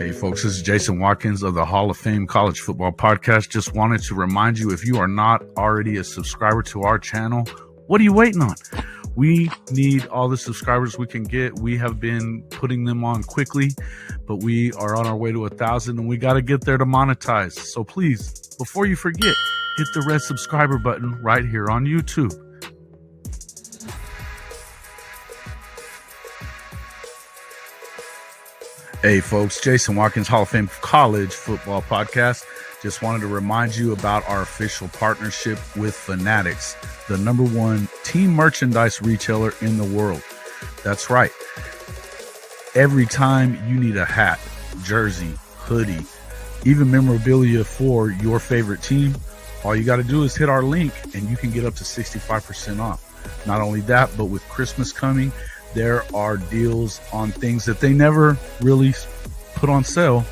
Hey folks, this is Jason Watkins of the Hall of Fame College Football Podcast. Just wanted to remind you, if you are not already a subscriber to our channel, what are you waiting on? We need all the subscribers we can get. We have been putting them on quickly, but we are on our way to 1,000 and we got to get there to monetize. So please, before you forget, hit the red subscriber button right here on YouTube. Hey folks, Jason Watkins, Hall of Fame College Football Podcast. Just wanted to remind you about our official partnership with Fanatics, the #1 team merchandise retailer in the world. That's right. Every time you need a hat, jersey, hoodie, even memorabilia for your favorite team, all you got to do is hit our link and you can get up to 65% off. Not only that, but with Christmas coming, there are deals on things that they never really put on sale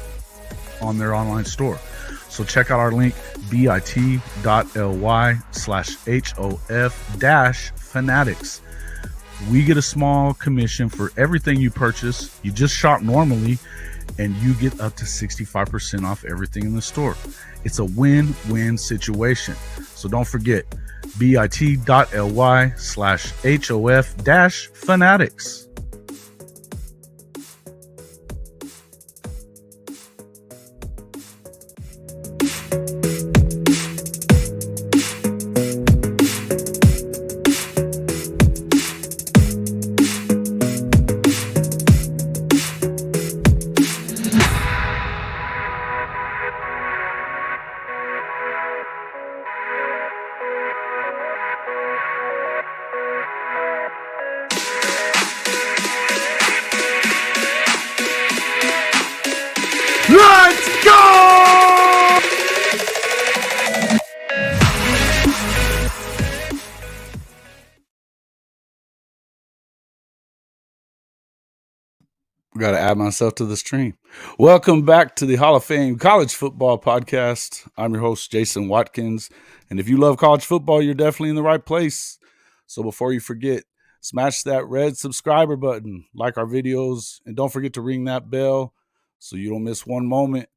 on their online store. So check out our link, bit.ly/HOF-fanatics. We get a small commission for everything you purchase. You just shop normally and you get up to 65% off everything in the store. It's a win-win situation. So don't forget, bit.ly/HOF-fanatics. Let's go! Got to add myself to the stream. Welcome back to the Hall of Fame College Football Podcast. I'm your host, Jason Watkins. And if you love college football, you're definitely in the right place. So before you forget, smash that red subscriber button, like our videos, and don't forget to ring that bell so you don't miss one moment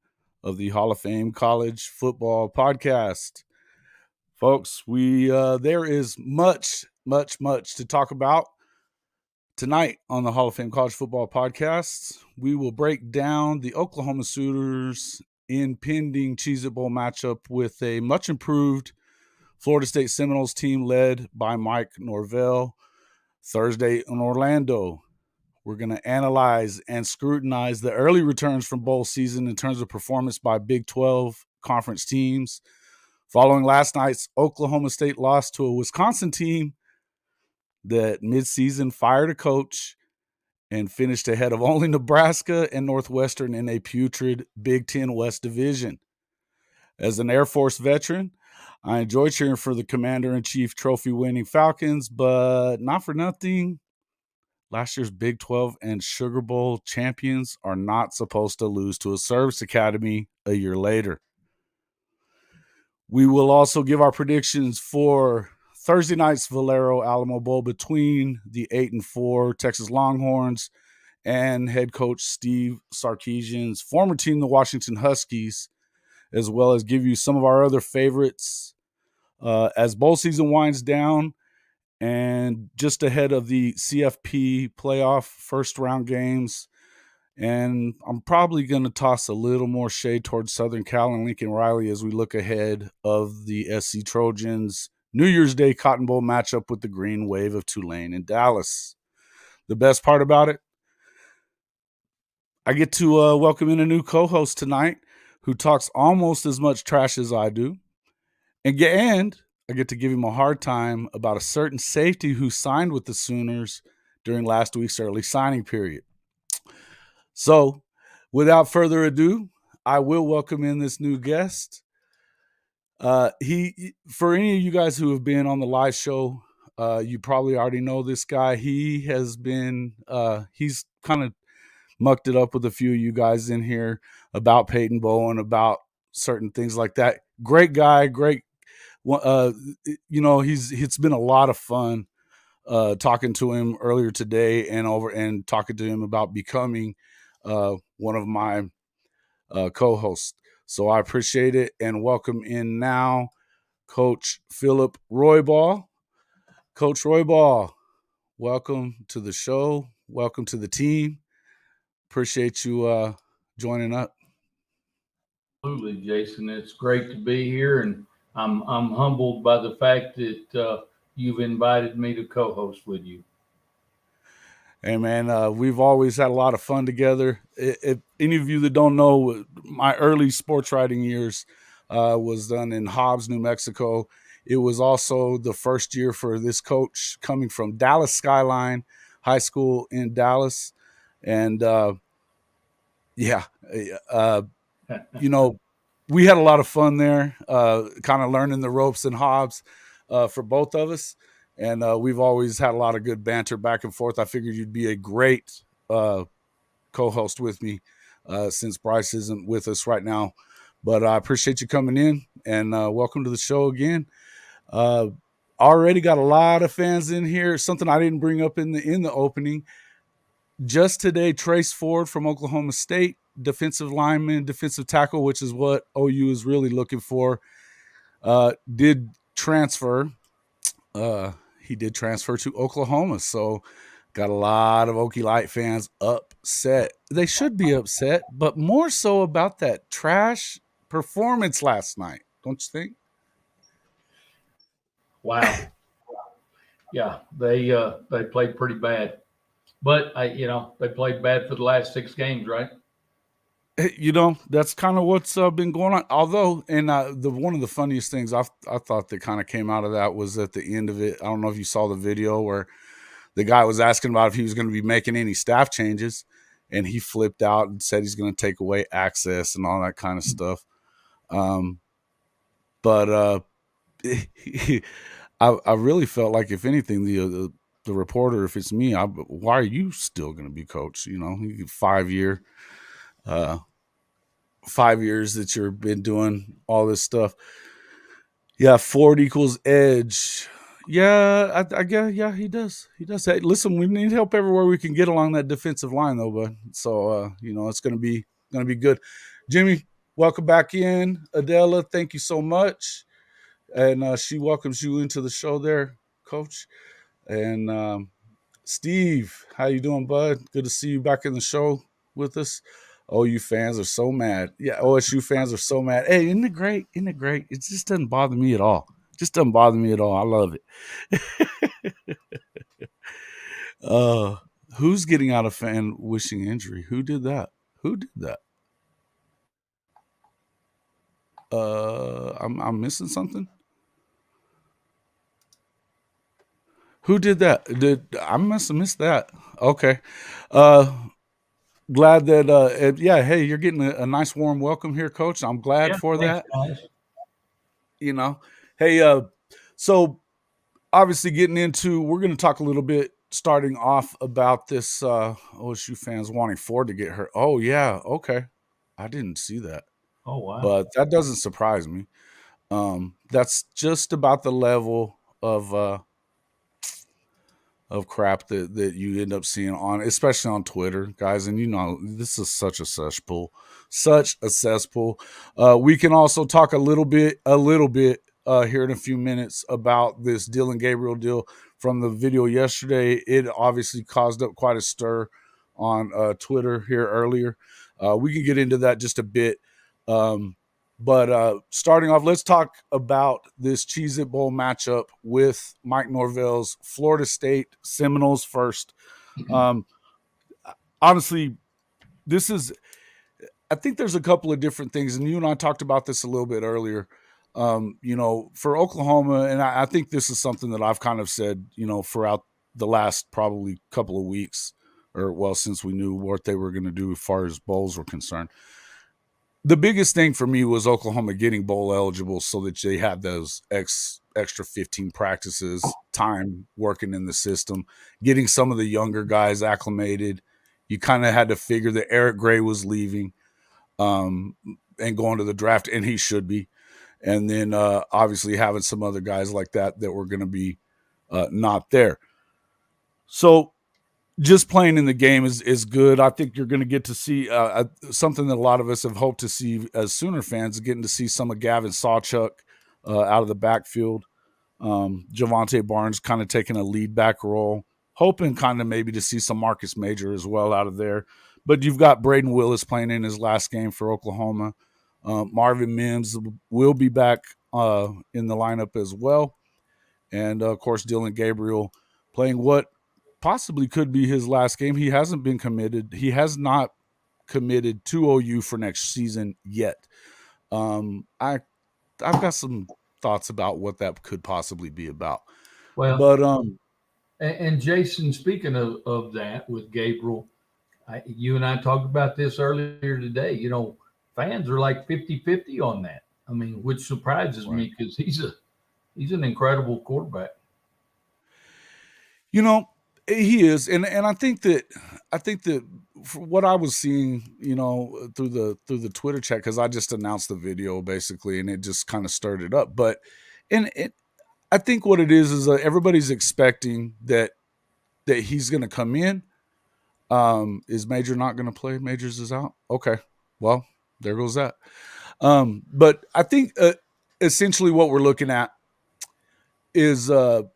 of the Hall of Fame College Football Podcast. Folks, there is much to talk about tonight on the Hall of Fame College Football Podcast. We will break down the Oklahoma Sooners impending Cheez-It Bowl matchup with a much improved Florida State Seminoles team led by Mike Norvell Thursday in Orlando. We're going to analyze and scrutinize the early returns from bowl season in terms of performance by Big 12 conference teams. Following last night's Oklahoma State loss to a Wisconsin team that midseason fired a coach and finished ahead of only Nebraska and Northwestern in a putrid Big Ten West division. As an Air Force veteran, I enjoy cheering for the Commander-in-Chief trophy-winning Falcons, but not for nothing. Last year's Big 12 and Sugar Bowl champions are not supposed to lose to a service academy a year later. We will also give our predictions for Thursday night's Valero Alamo Bowl between the 8-4 Texas Longhorns and head coach Steve Sarkisian's former team, the Washington Huskies, as well as give you some of our other favorites as bowl season winds down. And just ahead of the CFP playoff first round games. And I'm probably going to toss a little more shade towards Southern Cal and Lincoln Riley as we look ahead of the SC Trojans New Year's Day Cotton Bowl matchup with the Green Wave of Tulane in Dallas. The best part about it, I get to welcome in a new co-host tonight who talks almost as much trash as I do. And I get to give him a hard time about a certain safety who signed with the Sooners during last week's early signing period. So, without further ado, I will welcome in this new guest. For any of you guys who have been on the live show, you probably already know this guy. He has been, he's kind of mucked it up with a few of you guys in here about Peyton Bowen, about certain things like that. Great guy, great. It's been a lot of fun talking to him earlier today and talking to him about becoming one of my co-host. So I appreciate it and welcome in now Coach Philip Roybal. Coach Roybal, welcome to the show. Welcome to the team. Appreciate you joining up. Absolutely, Jason. It's great to be here, and I'm humbled by the fact that you've invited me to co-host with you. Hey man, we've always had a lot of fun together. If any of you that don't know, my early sports writing years was done in Hobbs, New Mexico. It was also the first year for this coach coming from Dallas Skyline High School in Dallas, and yeah, uh, you know, we had a lot of fun there, kind of learning the ropes in Hobbs for both of us. And we've always had a lot of good banter back and forth. I figured you'd be a great co-host with me since Bryce isn't with us right now. But I appreciate you coming in and welcome to the show again. Uh, Already got a lot of fans in here. Something I didn't bring up in the opening. Just today, Trace Ford from Oklahoma State, defensive lineman, defensive tackle, which is what OU is really looking for, did transfer. He did transfer to Oklahoma. So got a lot of Okie Light fans upset. They should be upset, but more so about that trash performance last night. Don't you think? Wow, yeah, they played pretty bad, but they played bad for the last 6 games, right? That's kind of what's been going on. Although, and the one of the funniest things I thought that kind of came out of that was at the end of it. I don't know if you saw the video where the guy was asking about if he was going to be making any staff changes, and he flipped out and said he's going to take away access and all that kind of stuff. But I really felt like, if anything, the reporter, if it's me, why are you still going to be coach? 5 year. 5 years that you've been doing all this stuff. Yeah, Ford equals edge. Yeah, I guess. Yeah, he does. He does. Hey, listen, we need help everywhere we can get along that defensive line, though, bud. So, it's gonna be good. Jimmy, welcome back in. Adela, thank you so much, and she welcomes you into the show there, Coach. And Steve, how you doing, bud? Good to see you back in the show with us. OU fans are so mad. Yeah, OSU fans are so mad. Hey, isn't it great? Isn't it great? It just doesn't bother me at all. Just doesn't bother me at all. I love it. uh, who's getting out of fan wishing injury? Who did that? Who did that? I'm missing something. Who did that? I must have missed that? Okay. Uh, Glad that yeah, hey, you're getting a nice warm welcome here, Coach. I'm glad Yeah, for thanks, that. guys. You know, hey, so obviously getting into, we're going to talk a little bit starting off about this OSU fans wanting Ford to get hurt. Oh yeah, okay, I didn't see that, Oh wow. but that doesn't surprise me. That's just about the level of crap that you end up seeing on, especially on Twitter, guys. And this is such a cesspool, such a cesspool. We can also talk a little bit here in a few minutes about this Dylan Gabriel deal from the video yesterday. It obviously caused up quite a stir on Twitter here earlier. We can get into that just a bit. But starting off, let's talk about this Cheez-It Bowl matchup with Mike Norvell's Florida State Seminoles first. Um, Honestly, this is, I think there's a couple of different things, and you and I talked about this a little bit earlier. For Oklahoma, and I think this is something that I've kind of said, throughout the last probably couple of weeks, or well, since we knew what they were going to do as far as bowls were concerned. The biggest thing for me was Oklahoma getting bowl eligible so that they had those extra 15 practices, time working in the system, getting some of the younger guys acclimated. You kind of had to figure that Eric Gray was leaving and going to the draft, and he should be. And then obviously having some other guys like that were going to be not there. So just playing in the game is good. I think you're going to get to see something that a lot of us have hoped to see as Sooner fans, getting to see some of Gavin Sawchuk out of the backfield. Javante Barnes kind of taking a lead back role, hoping kind of maybe to see some Marcus Major as well out of there. But you've got Braden Willis playing in his last game for Oklahoma. Marvin Mims will be back in the lineup as well. And of course, Dylan Gabriel playing what possibly could be his last game. He hasn't been committed. He has not committed to OU for next season yet. I've got some thoughts about what that could possibly be about. Well, But and Jason, speaking of that with Gabriel, you and I talked about this earlier today. Fans are like 50-50 on that. I mean, which surprises right. me because he's an incredible quarterback. You know, he is, and I think that for what I was seeing, through the Twitter chat, because I just announced the video basically, and it just kind of stirred it up. But and it, I think what it is everybody's expecting that he's going to come in. Is Major not going to play? Majors is out. Okay, well there goes that. But I think essentially what we're looking at is a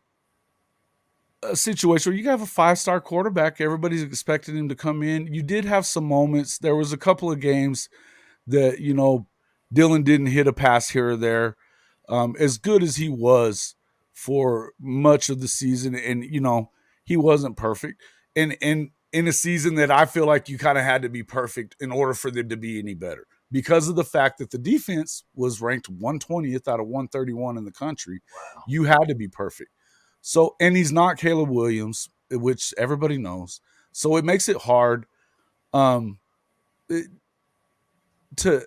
situation where you have a 5-star quarterback. Everybody's expecting him to come in. You did have some moments. There was a couple of games that Dylan didn't hit a pass here or there. As good as he was for much of the season, and he wasn't perfect. And in a season that I feel like you kind of had to be perfect in order for them to be any better, because of the fact that the defense was ranked 120th out of 131 in the country. Wow. You had to be perfect. So, and he's not Caleb Williams, which everybody knows. So it makes it hard um, to,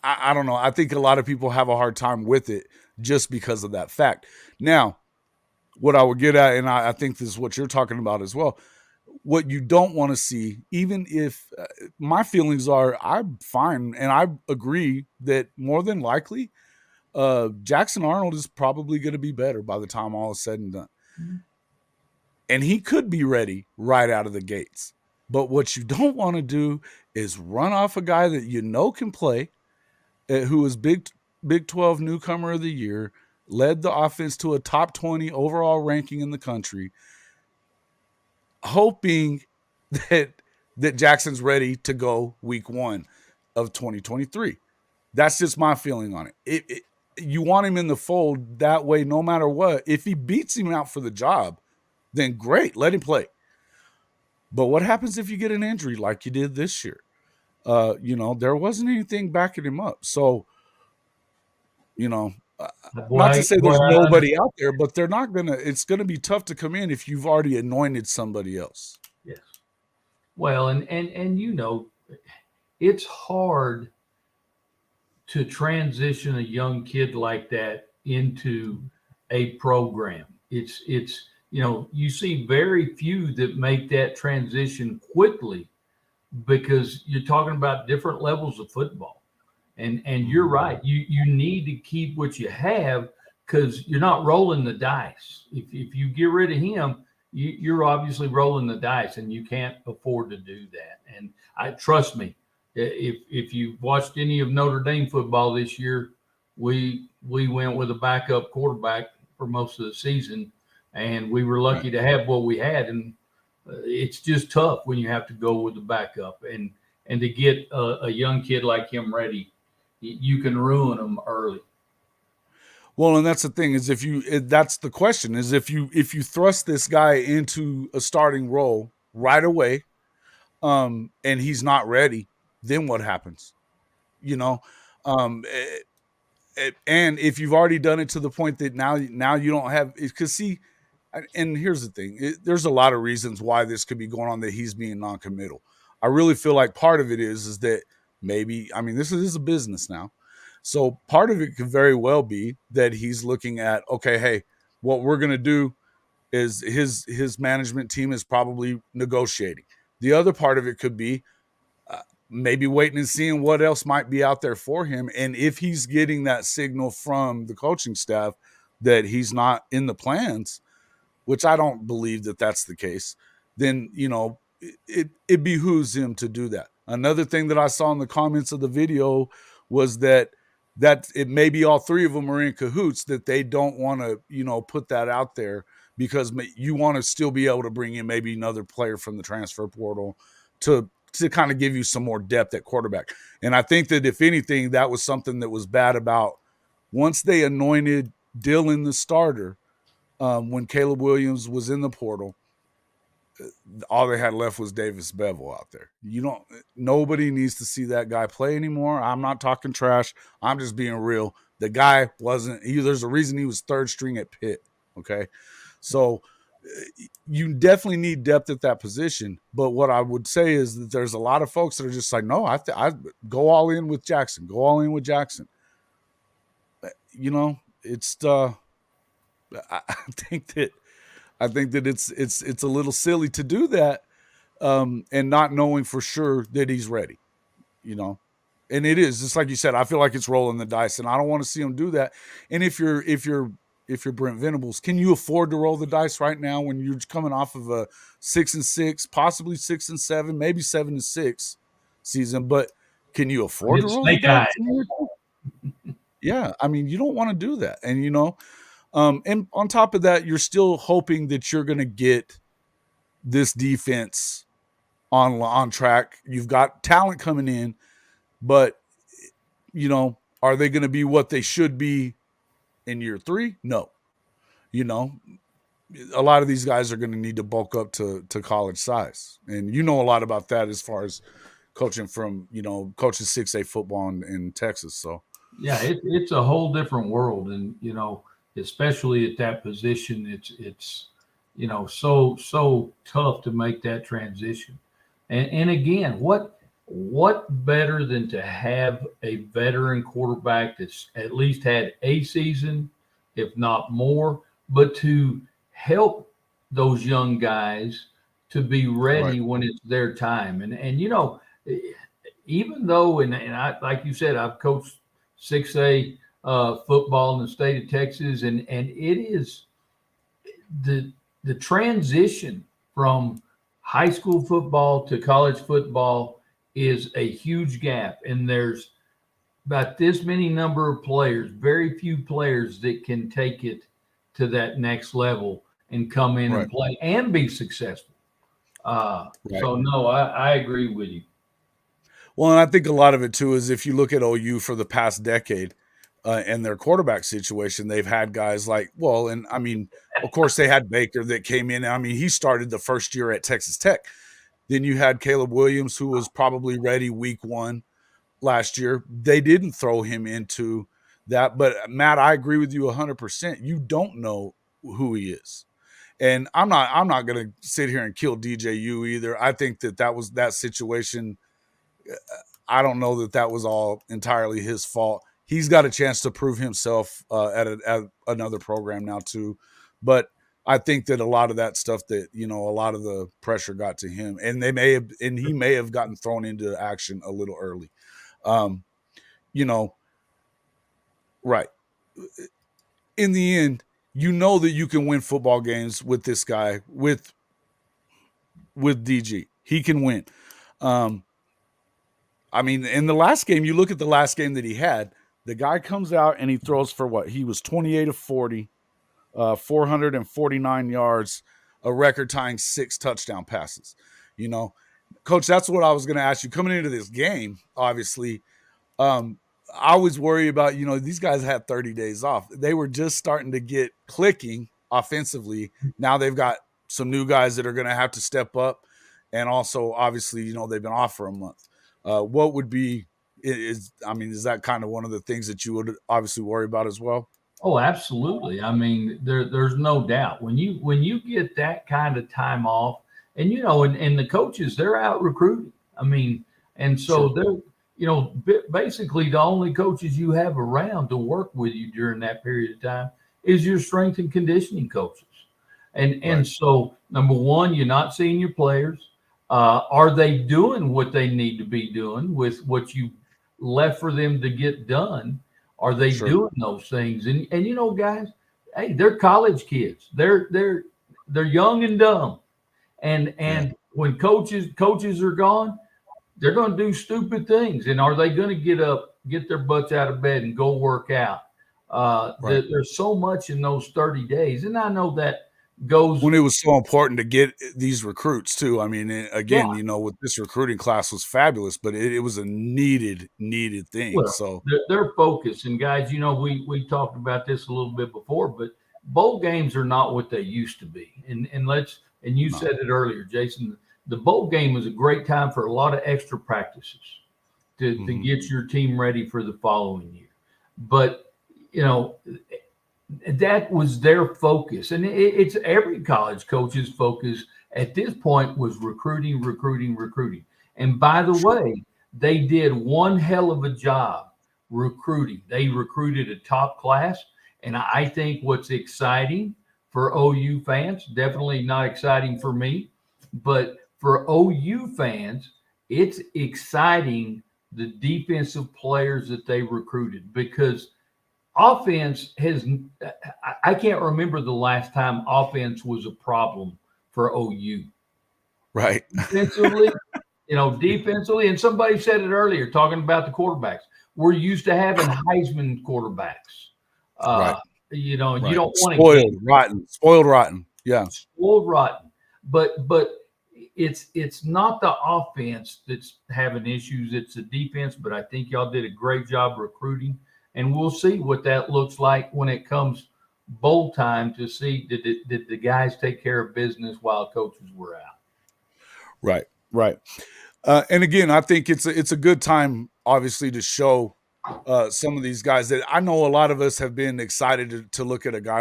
I don't know. I think a lot of people have a hard time with it just because of that fact. Now, what I would get at, and I think this is what you're talking about as well, what you don't want to see, even if my feelings are, I'm fine. And I agree that more than likely, Jackson Arnold is probably going to be better by the time all is said and done. Mm-hmm. And he could be ready right out of the gates. But what you don't want to do is run off a guy that can play, who is Big 12 newcomer of the year, led the offense to a top 20 overall ranking in the country, hoping that Jackson's ready to go week 1 of 2023. That's just my feeling on it. You want him in the fold that way, no matter what. If he beats him out for the job, then great, let him play. But what happens if you get an injury like you did this year? There wasn't anything backing him up. So, not to say Boy, there's nobody out there, but it's gonna be tough to come in if you've already anointed somebody else. yes. Well, and it's hard to transition a young kid like that into a program. It's you see very few that make that transition quickly because you're talking about different levels of football. And you're right. You need to keep what you have because you're not rolling the dice. If you get rid of him, you're obviously rolling the dice, and you can't afford to do that. And I trust me, if you watched any of Notre Dame football this year, we went with a backup quarterback for most of the season, and we were lucky to have what we had. And it's just tough when you have to go with the backup, and to get a young kid like him ready, you can ruin them early. Well, and that's the thing is that's the question is if you thrust this guy into a starting role right away, and he's not ready, then what happens? You know, um, and if you've already done it to the point that now you don't have, because see, and here's the thing, there's a lot of reasons why this could be going on that he's being non-committal. I really feel like part of it is that maybe, I mean, this is a business now. So part of it could very well be that he's looking at, okay, hey, what we're going to do is his management team is probably negotiating. The other part of it could be maybe waiting and seeing what else might be out there for him. And if he's getting that signal from the coaching staff that he's not in the plans, which I don't believe that that's the case, then it behooves him to do that. Another thing that I saw in the comments of the video was that it maybe all three of them are in cahoots, that they don't want to put that out there because you want to still be able to bring in maybe another player from the transfer portal to kind of give you some more depth at quarterback. And I think that if anything, that was something that was bad about once they anointed Dylan the starter, when Caleb Williams was in the portal, all they had left was Davis Bevel out there. Nobody needs to see that guy play anymore. I'm not talking trash. I'm just being real. The guy there's a reason he was third string at Pitt. Okay. So you definitely need depth at that position. But what I would say is that there's a lot of folks that are just like, no, I go all in with Jackson. Go all in with Jackson. It's I think that it's a little silly to do that, and not knowing for sure that he's ready. And it is just like you said. I feel like it's rolling the dice, and I don't want to see him do that. And if you're Brent Venables, can you afford to roll the dice right now when you're coming off of a 6-6, possibly 6-7, maybe 7-6 season? But can you afford to It's roll the snake eyes. dice? Yeah, I mean, you don't want to do that, and and on top of that, you're still hoping that you're going to get this defense on track. You've got talent coming in, but are they going to be what they should be in year 3? No. A lot of these guys are going to need to bulk up to college size, and a lot about that as far as coaching coaching 6A football in Texas. So Yeah, it's a whole different world, and especially at that position, it's so tough to make that transition. And again, what better than to have a veteran quarterback that's at least had a season, if not more, but to help those young guys to be ready right, when it's their time. And even though, and I, like you said, I've coached 6A football in the state of Texas, and it is the transition from high school football to college football is a huge gap, and there's about this many number of players, very few players that can take it to that next level and come in and right, play and be successful. right. So no, I agree with you. Well, and I think a lot of it too is if you look at OU for the past decade, and their quarterback situation, they've had guys and I mean, of course, they had Baker that came in. I mean, he started the first year at Texas Tech. Then you had Caleb Williams, who was probably ready week 1 last year. They didn't throw him into that. But Matt, I agree with you 100%. You don't know who he is. And I'm not going to sit here and kill DJU either. I think that situation. I don't know that was all entirely his fault. He's got a chance to prove himself at another program now too, but I think that a lot of that stuff that a lot of the pressure got to him, and he may have gotten thrown into action a little early. Um, you know, right. In the end, that you can win football games with this guy with DG. He can win. I mean, in the last game, you look at the last game that he had, the guy comes out and he throws for what? He was 28 of 40, 449 yards, a record tying 6 touchdown passes. Coach, that's what I was going to ask you coming into this game. Obviously, I was worried about, these guys had 30 days off. They were just starting to get clicking offensively. Now they've got some new guys that are going to have to step up. And also, obviously, they've been off for a month. What would be is that kind of one of the things that you would obviously worry about as well? Oh, absolutely. I mean, there's no doubt when you get that kind of time off, and and the coaches, they're out recruiting. I mean, and so Sure. they're basically the only coaches you have around to work with you during that period of time is your strength and conditioning coaches. And Right. so number one, you're not seeing your players. Are they doing what they need to be doing with what you left for them to get done? Are they Sure. doing those things? And guys, hey, they're college kids. They're young and dumb, And when coaches are gone, they're going to do stupid things. And are they going to get up, get their butts out of bed, and go work out? Right. There's so much in those 30 days, and I know that goes. When it was so important to get these recruits too. I mean, Yeah, again, with this recruiting class was fabulous, but it was a needed thing. well, So their focus. And guys, we talked about this a little bit before, but bowl games are not what they used to be. And you no. said it earlier, Jason. The bowl game was a great time for a lot of extra practices to Mm-hmm. get your team ready for the following year. But you know that was their focus, and it's every college coach's focus at this point was recruiting, recruiting, recruiting. And by the Sure. way, they did one hell of a job recruiting. They recruited a top class, and I think what's exciting for OU fans, definitely not exciting for me, but for OU fans, it's exciting the defensive players that they recruited because offense has I can't remember the last time offense was a problem for OU. Right. Defensively, defensively, and somebody said it earlier talking about the quarterbacks. We're used to having Heisman quarterbacks. Right. You Right. don't want to get Spoiled rotten. Yeah. spoiled rotten. But it's not the offense that's having issues, it's the defense. But I think y'all did a great job recruiting, and we'll see what that looks like when it comes bowl time to see did the guys take care of business while coaches were out. Right. Right. And again, I think it's a good time, obviously, to show some of these guys that I know a lot of us have been excited to look at a guy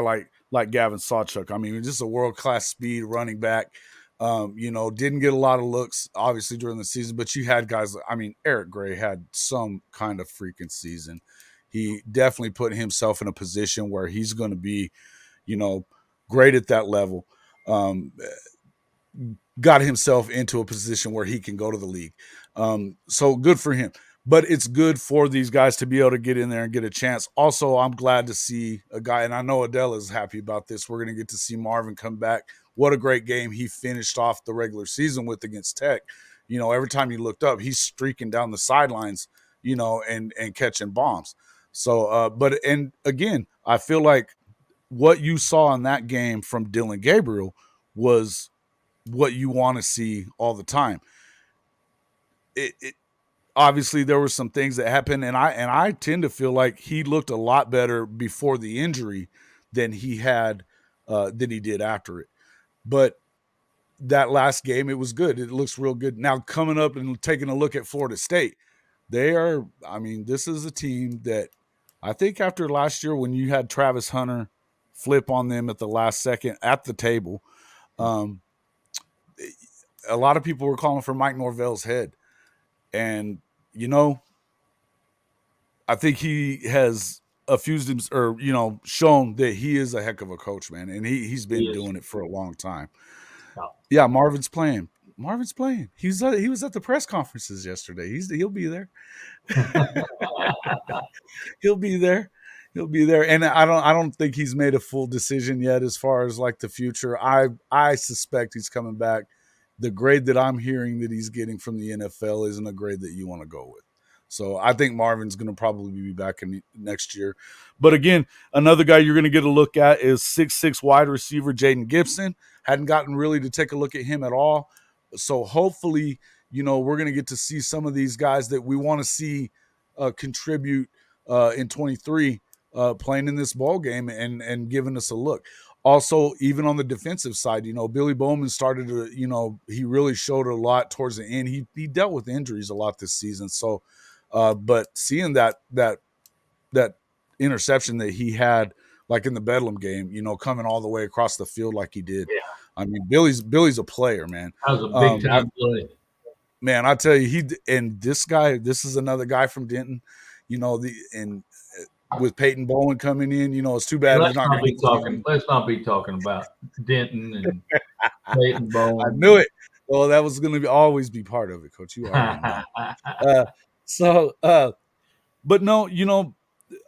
like Gavin Sawchuk. I mean, just a world class speed running back. Didn't get a lot of looks obviously during the season, but you had guys. I mean, Eric Gray had some kind of freaking season. He definitely put himself in a position where he's going to be, you know, great at that level. Um, got himself into a position where he can go to the league. So good for him. But it's good for these guys to be able to get in there and get a chance. Also, I'm glad to see a guy, and I know Adele is happy about this. We're going to get to see Marvin come back. What a great game he finished off the regular season with against Tech. Every time you looked up, he's streaking down the sidelines, and catching bombs. So, and again, I feel like what you saw in that game from Dylan Gabriel was what you want to see all the time. It obviously there were some things that happened, and I tend to feel like he looked a lot better before the injury than he did after it. But that last game, it was good. It looks real good. Now coming up and taking a look at Florida State, they are. I mean, this is a team that I think after last year when you had Travis Hunter flip on them at the last second at the table. Um, a lot of people were calling for Mike Norvell's head. And, I think he has effused him or, shown that he is a heck of a coach, man. And he's He been is. doing it for a long time. Yeah. Yeah, Marvin's playing. Marvin's playing. He was at the press conferences yesterday. He'll be there. He'll be there. He'll be there. And I don't think he's made a full decision yet as far as like the future. I suspect he's coming back. The grade that I'm hearing that he's getting from the NFL isn't a grade that you want to go with. So I think Marvin's going to probably be back in next year. But again, another guy you're going to get a look at is 6'6" wide receiver Jaden Gibson. Hadn't gotten really to take a look at him at all. So hopefully, we're going to get to see some of these guys that we want to see contribute in 23 playing in this ball game and giving us a look. Also, even on the defensive side, Billy Bowman started to, he really showed a lot towards the end. He dealt with injuries a lot this season. So, but seeing that interception that he had, like in the Bedlam game, coming all the way across the field like he did. Yeah, I mean, Billy's a player, man. that was a big time play. Man, I tell you, this is another guy from Denton, with Peyton Bowen coming in, it's too Hey, bad he's not going to get to see. let's not be talking about Denton and Peyton I Bowen. knew it. Well, that was going to always be part of it, Coach. You already know. So, but no,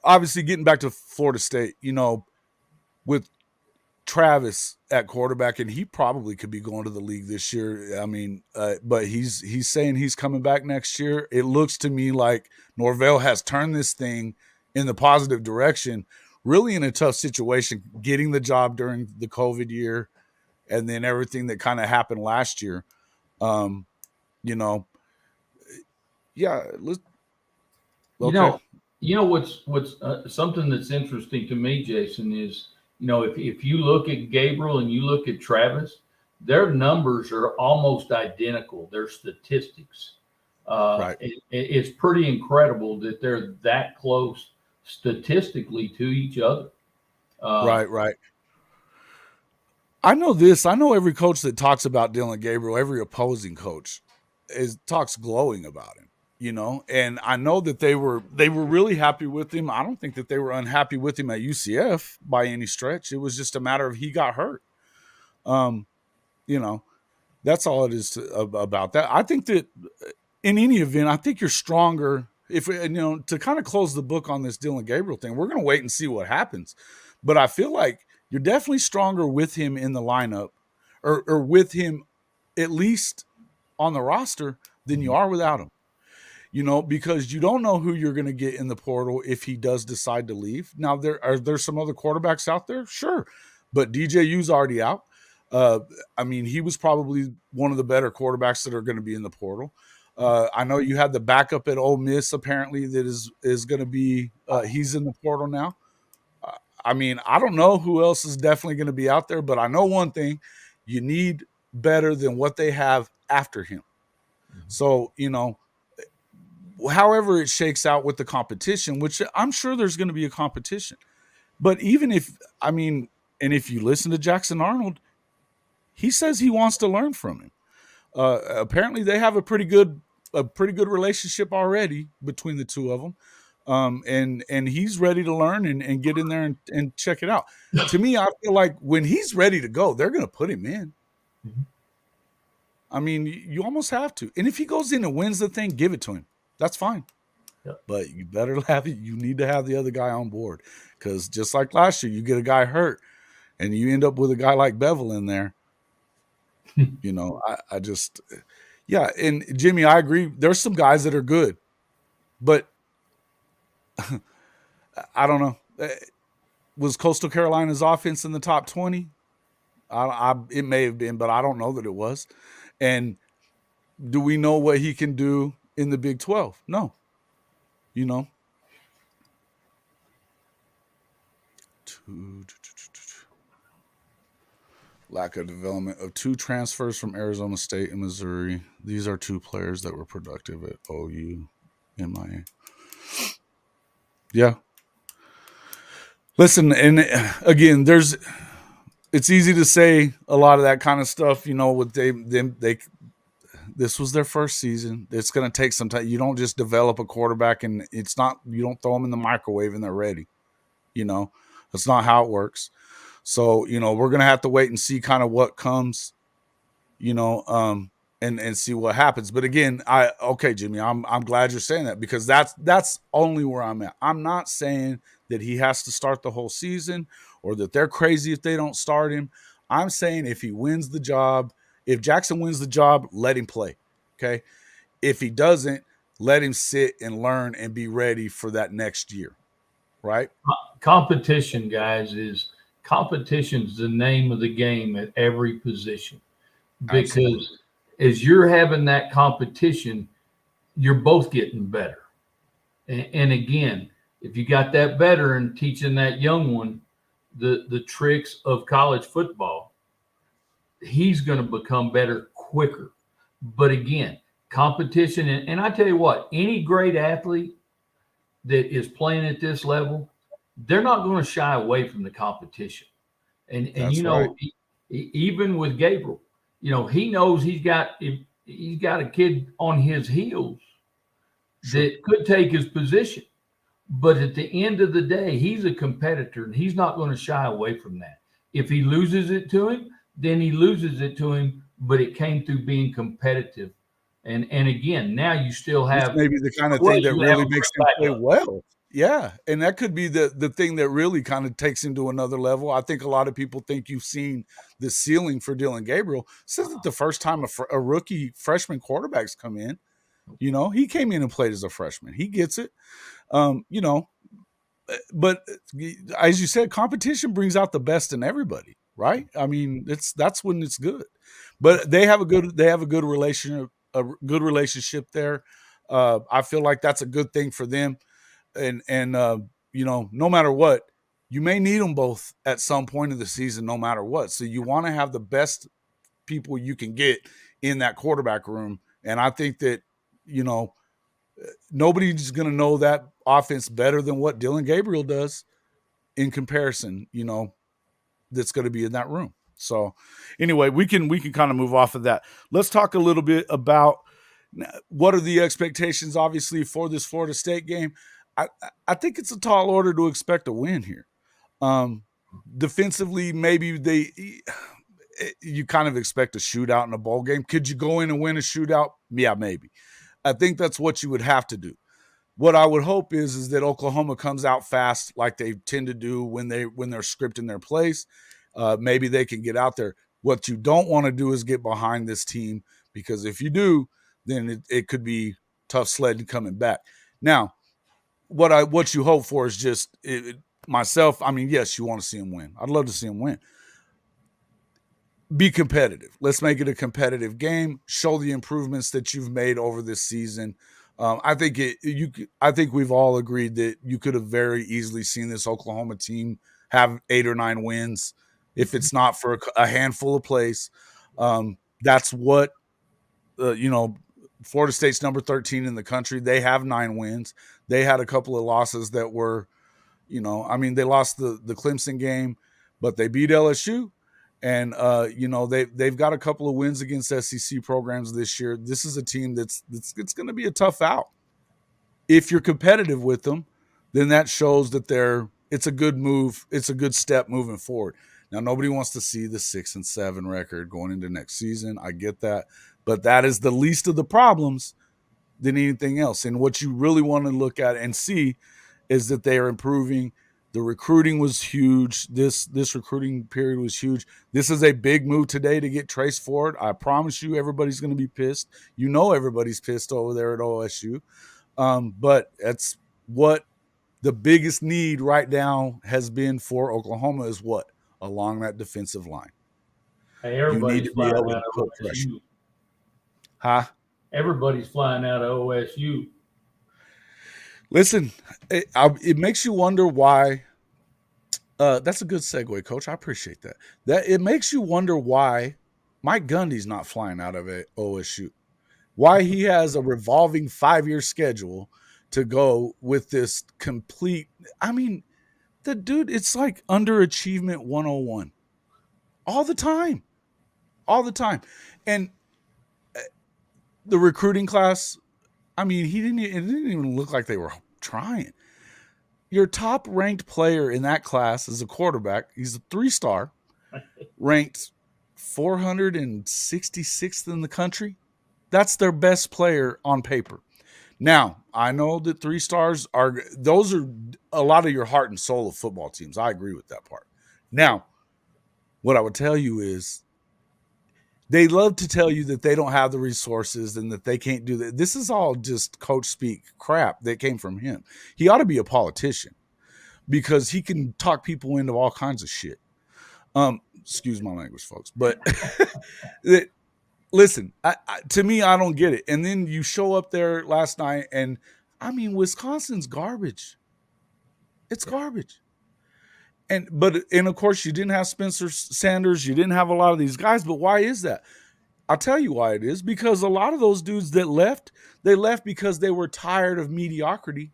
obviously getting back to Florida State, with Travis at quarterback, and he probably could be going to the league this year. I mean, but he's saying he's coming back next year. It looks to me like Norvell has turned this thing in the positive direction. Really in a tough situation, getting the job during the COVID year, and then everything that kind of happened last year. Um, you know, yeah. You Okay. know, what's something that's interesting to me, Jason, is if you look at Gabriel and you look at Travis, their numbers are almost identical. Their statistics, Right. it's pretty incredible that they're that close statistically to each other. Uh, Right. Right. I know this. I know every coach that talks about Dylan Gabriel, every opposing coach, talks glowing about him. And I know that they were really happy with him. I don't think that they were unhappy with him at UCF by any stretch. It was just a matter of he got hurt. Um, you know, that's all it is about that. I think that in any event, I think you're stronger if to kind of close the book on this Dylan Gabriel thing. We're going to wait and see what happens, but I feel like you're definitely stronger with him in the lineup, or with him at least on the roster than you are without him. Because you don't know who you're going to get in the portal if he does decide to leave. Now, there's some other quarterbacks out there, sure, but DJU's already out. I mean, he was probably one of the better quarterbacks that are going to be in the portal. I know you had the backup at Ole Miss apparently that is going to be he's in the portal now. I mean, I don't know who else is definitely going to be out there, but I know one thing: you need better than what they have after him. So however it shakes out with the competition, which I'm sure there's going to be a competition. But even and if you listen to Jackson Arnold, he says he wants to learn from him. Apparently, they have a pretty good relationship already between the two of them, and he's ready to learn and get in there and check it out. To me, I feel like when he's ready to go, they're going to put him in. I mean, you almost have to. And if he goes in and wins the thing, give it to him. That's fine. Yep. But you better you need to have the other guy on board, because just like last year, you get a guy hurt and you end up with a guy like Bevel in there. I just, yeah. And Jimmy, I agree. There's some guys that are good, but I don't know. Was Coastal Carolina's offense in the top 20? It may have been, but I don't know that it was. And do we know what he can do in the Big 12? No. Lack of development of 2 transfers from Arizona State and Missouri. These are 2 players that were productive at OU, MIA. Yeah. Listen, and again, it's easy to say a lot of that kind of stuff, with they this was their first season. It's going to take some time. You don't just develop a quarterback and you don't throw them in the microwave and they're ready. That's not how it works. So, we're going to have to wait and see kind of what comes, and see what happens. But again, okay, Jimmy, I'm glad you're saying that, because that's only where I'm at. I'm not saying that he has to start the whole season or that they're crazy if they don't start him. I'm saying if he wins the job, if Jackson wins the job, let him play. Okay. If he doesn't, let him sit and learn and be ready for that next year. Right. Competition, guys, competition's the name of the game at every position, because Absolutely. as you're having that competition, you're both getting better. And again, if you got that veteran teaching that young one the tricks of college football, he's going to become better quicker. But again, competition, and I tell you what, any great athlete that is playing at this level, they're not going to shy away from the competition. And That's right. Even with Gabriel, he knows he's got a kid on his heels that could take his position. But at the end of the day, he's a competitor and he's not going to shy away from that. If he loses it to him, then he loses it to him, but it came through being competitive. And again, now you still This have may be the kind of thing that really makes him play well. Yeah, and that could be the thing that really kind of takes him to another level. I think a lot of people think you've seen the ceiling for Dylan Gabriel. This isn't the first time a rookie freshman quarterback's come in. He came in and played as a freshman. He gets it. Um, you know, but as you said, competition brings out the best in everybody, right? I mean, that's when it's good. But they have a good relationship there. I feel like that's a good thing for them, and no matter what, you may need them both at some point of the season, no matter what. So you want to have the best people you can get in that quarterback room, and I think that you know nobody's going to know that offense better than what Dylan Gabriel does in comparison. That's going to be in that room. So anyway, we can kind of move off of that. Let's talk a little bit about what are the expectations, obviously, for this Florida State game. I think it's a tall order to expect a win here. Um, Defensively, maybe you kind of expect a shootout in a bowl game. Could you go in and win a shootout? Yeah, maybe. I think that's what you would have to do. What I would hope is that Oklahoma comes out fast, like they tend to do when they're scripting their plays. Maybe they can get out there. What you don't want to do is get behind this team, because if you do, then it could be tough sledding coming back. Now, what you hope for is just myself. I mean, yes, you want to see them win. I'd love to see them win. Be competitive. Let's make it a competitive game. Show the improvements that you've made over this season. I think we've all agreed that you could have very easily seen this Oklahoma team have 8 or 9 wins, if it's not for a handful of plays. That's what you know. Florida State's number 13 in the country. They have 9 wins. They had a couple of losses that were, I mean, they lost the Clemson game, but they beat LSU. And they've got a couple of wins against SEC programs this year. This is a team that's it's going to be a tough out. If you're competitive with them, then that shows that it's a good move. It's a good step moving forward. Now, nobody wants to see the 6-7 record going into next season. I get that, but that is the least of the problems than anything else. And what you really want to look at and see is that they are improving. The recruiting was huge. This recruiting period was huge. This is a big move today to get Trace Ford. I promise you, everybody's going to be pissed. Everybody's pissed over there at OSU. But that's what the biggest need right now has been for Oklahoma is what? Along that defensive line. Hey, You need everybody's to be flying able to out of put pressure. OSU. Huh? Everybody's flying out of OSU. Listen, it makes you wonder why. That's a good segue, Coach. I appreciate that. That it makes you wonder why Mike Gundy's not flying out of OSU. Why he has a revolving 5-year schedule to go with this complete. I mean, the dude, it's like underachievement 101 all the time, all the time. And the recruiting class, I mean, it didn't even look like they were trying. Your top ranked player in that class is a quarterback. He's a 3-star, ranked 466th in the country. That's their best player on paper. Now, I know that 3 stars those are a lot of your heart and soul of football teams. I agree with that part. Now, what I would tell you is they love to tell you that they don't have the resources and that they can't do that. This is all just coach speak crap that came from him. He ought to be a politician because he can talk people into all kinds of shit. Excuse my language, folks, but listen, to me, I don't get it. And then you show up there last night, and I mean, Wisconsin's garbage. It's garbage. And of course, you didn't have Spencer Sanders. You didn't have a lot of these guys. But why is that? I'll tell you why it is. Because a lot of those dudes that left, they left because they were tired of mediocrity,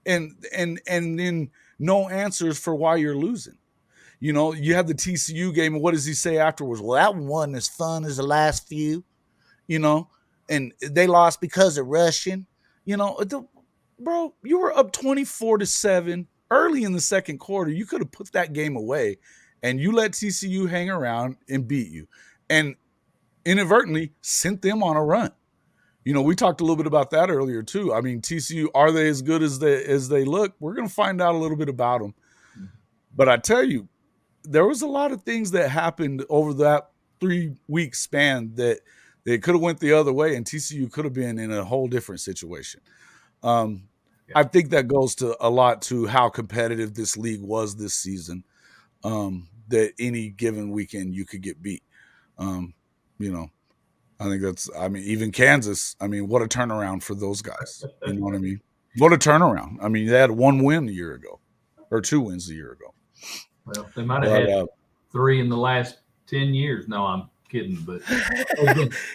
and then no answers for why you're losing. You have the TCU game, and what does he say afterwards? Well, that one wasn't as fun as the last few, you know, and they lost because of rushing. Bro, you were up 24-7 early in the second quarter. You could have put that game away, and you let TCU hang around and beat you, and inadvertently sent them on a run. We talked a little bit about that earlier too. I mean, TCU, are they as good as they look? We're going to find out a little bit about them. But I tell you, there was a lot of things that happened over that 3-week span that they could have went the other way, and TCU could have been in a whole different situation. I think that goes to a lot to how competitive this league was this season. That any given weekend you could get beat. You know, I think even Kansas, what a turnaround for those guys. You know what I mean? What a turnaround. I mean, they had 1 win a year ago, or 2 wins a year ago. Well, they might have had 3 in the last 10 years. No, I'm kidding. But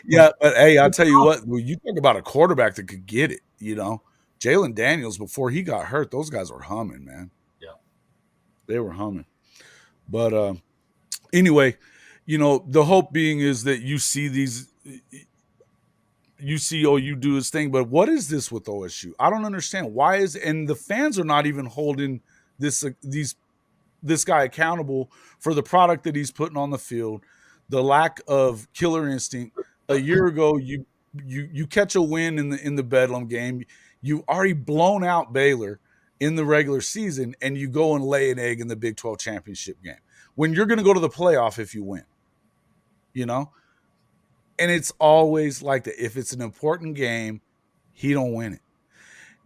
yeah, but hey, I'll tell you what, when you talk about a quarterback that could get it, Jalen Daniels, before he got hurt, those guys were humming, man. Yeah. They were humming. But anyway, the hope being is that you see OU do his thing, but what is this with OSU? I don't understand. And the fans are not even holding this guy accountable for the product that he's putting on the field, the lack of killer instinct. A year ago, you catch a win in the Bedlam game. You already blown out Baylor in the regular season, and you go and lay an egg in the Big 12 championship game when you're going to go to the playoff if you win. And it's always like that. If it's an important game, he don't win it.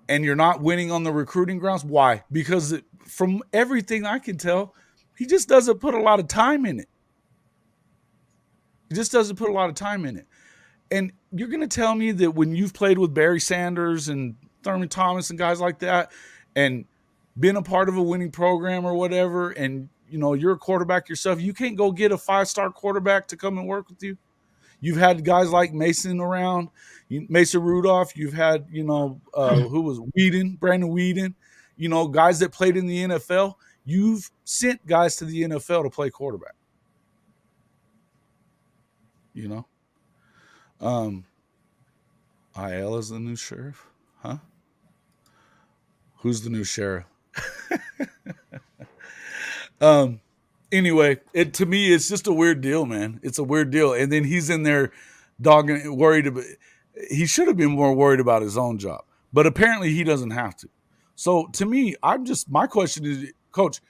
And you're not winning on the recruiting grounds. Why? Because from everything I can tell, he just doesn't put a lot of time in it. He just doesn't put a lot of time in it. And you're going to tell me that when you've played with Barry Sanders and Thurman Thomas and guys like that and been a part of a winning program or whatever, and, you're a quarterback yourself, you can't go get a 5-star quarterback to come and work with you? You've had guys like Mason around, Mason Rudolph. You've had, who was Brandon Whedon, guys that played in the NFL. You've sent guys to the NFL to play quarterback. IL is the new sheriff, huh? Who's the new sheriff? Anyway, to me, it's just a weird deal, man. It's a weird deal. And then he's in there dogging, worried about. He should have been more worried about his own job, but apparently he doesn't have to. So to me, my question is, Coach,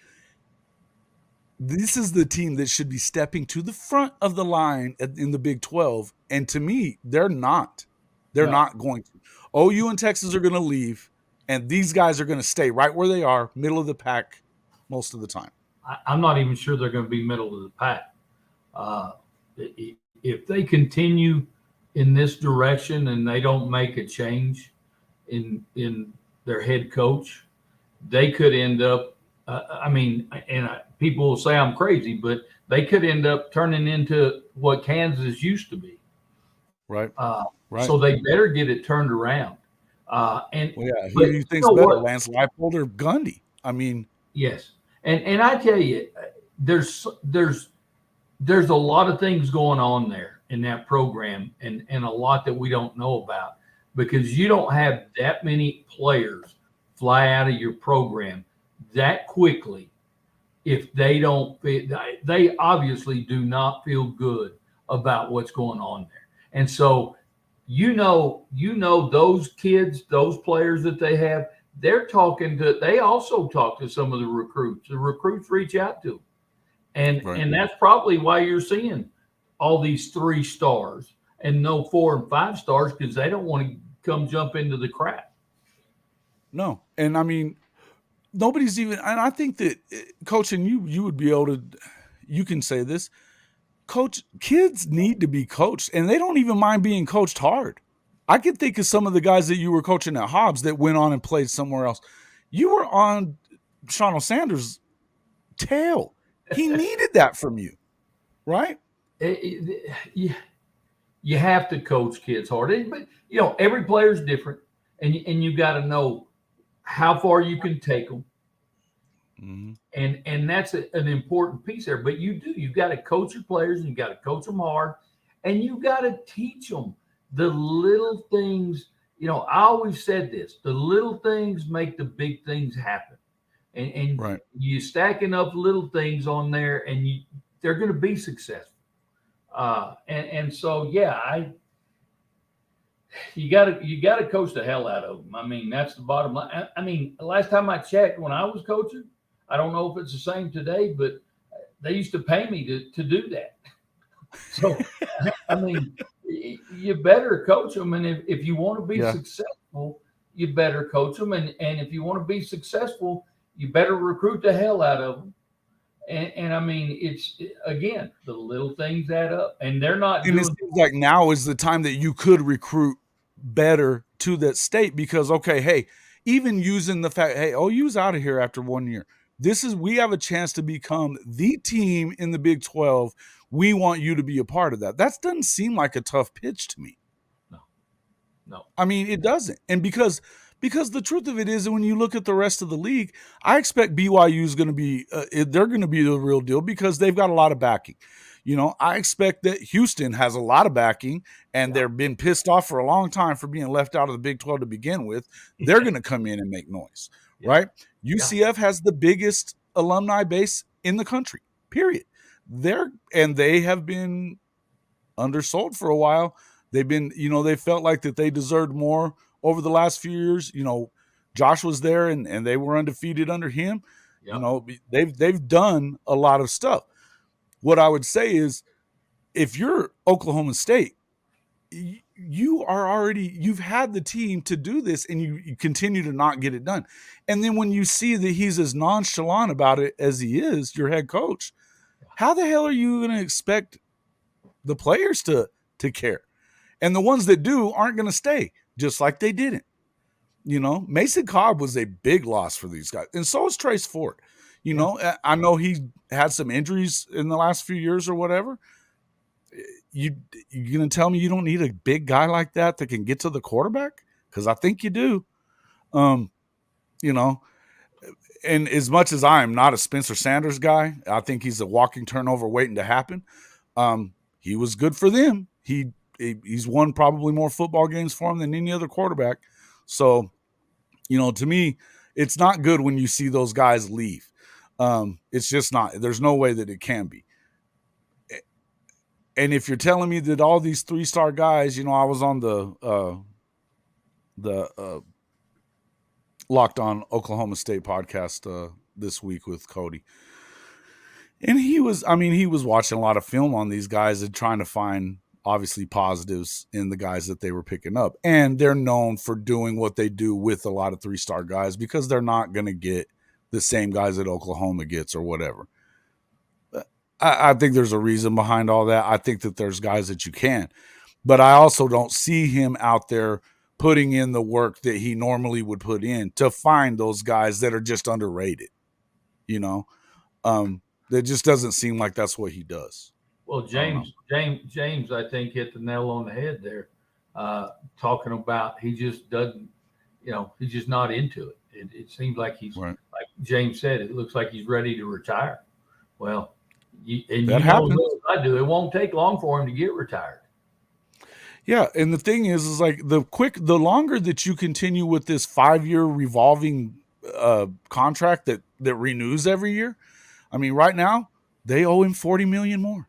this is the team that should be stepping to the front of the line in the Big 12. And to me, they're not. They're not going to. OU and Texas are going to leave, and these guys are going to stay right where they are, middle of the pack, most of the time. I'm not even sure they're going to be middle of the pack. If they continue in this direction and they don't make a change in their head coach, they could end up. People will say I'm crazy, but they could end up turning into what Kansas used to be. Right. Right. So they better get it turned around. Who do you think's better, Lance Leipold or Gundy? Yes. And I tell you, there's a lot of things going on there in that program and a lot that we don't know about because you don't have that many players fly out of your program that quickly if they obviously do not feel good about what's going on there. And so those kids, those players that they have, they also talk to some of the recruits. The recruits reach out to them. And that's probably why you're seeing all these 3 stars and no 4 and 5 stars because they don't want to come jump into the crap. No. And nobody's even, and I think that, Coach, and you would be able to, you can say this, Coach, kids need to be coached, and they don't even mind being coached hard. I can think of some of the guys that you were coaching at Hobbs that went on and played somewhere else. You were on Sean Sanders' tail. He needed that from you, right? You have to coach kids hard. But, every player's different, and you got to know how far you can take them. Mm-hmm. And that's an important piece there. But you've got to coach your players, and you got to coach them hard, and you got to teach them the little things. I always said this: the little things make the big things happen. And right. You stack enough little things on there, and they're going to be successful. So you gotta coach the hell out of them. I mean, that's the bottom line. I mean, last time I checked, when I was coaching, I don't know if it's the same today, but they used to pay me to do that. So, I mean, you better coach them, and if you want to be successful, you better coach them, and if you want to be successful, you better recruit the hell out of them. And I mean, it's again, the little things add up, and they're not And it doing. seems like now is the time that you could recruit better to that state because, okay, hey, even using the fact, hey, OU's out of here after 1 year. We have a chance to become the team in the Big 12. We want you to be a part of that. That doesn't seem like a tough pitch to me. No. I mean, it doesn't. And because the truth of it is that when you look at the rest of the league, I expect BYU is going to be they're going to be the real deal because they've got a lot of backing. You know, I expect that Houston has a lot of backing, and they've been pissed off for a long time for being left out of the Big 12 to begin with. They're going to come in and make noise, right? UCF has the biggest alumni base in the country, period. They have been undersold for a while. They've been, they felt like that they deserved more over the last few years. You know, Josh was there and they were undefeated under him. Yep. You know, they've done a lot of stuff. What I would say is if you're Oklahoma State, you've had the team to do this and you continue to not get it done. And then when you see that he's as nonchalant about it as he is, your head coach, how the hell are you going to expect the players to care? And the ones that do aren't going to stay, just like they didn't. You know, Mason Cobb was a big loss for these guys. And so is Trace Ford. You know, I know he had some injuries in the last few years or whatever. You're going to tell me you don't need a big guy like that can get to the quarterback? Because I think you do. You know, and as much as I am not a Spencer Sanders guy, I think he's a walking turnover waiting to happen. He was good for them. He's won probably more football games for him than any other quarterback. So, you know, to me, it's not good when you see those guys leave. It's just not. There's no way that it can be. And if you're telling me that all these 3-star guys, you know, I was on the Locked On Oklahoma State podcast this week with Cody. And he was watching a lot of film on these guys and trying to find obviously positives in the guys that they were picking up. And they're known for doing what they do with a lot of 3-star guys because they're not going to get the same guys that Oklahoma gets or whatever. I think there's a reason behind all that. I think that there's guys that you can. But I also don't see him out there putting in the work that he normally would put in to find those guys that are just underrated. You know? It just doesn't seem like that's what he does. Well, James, I think hit the nail on the head there, talking about he just doesn't, he's just not into it. It seems like he's, like James said, it looks like he's ready to retire. Well, that happens. I do. It won't take long for him to get retired. Yeah, and the thing is like the longer that you continue with this 5-year revolving contract that renews every year. I mean, right now they owe him $40 million more.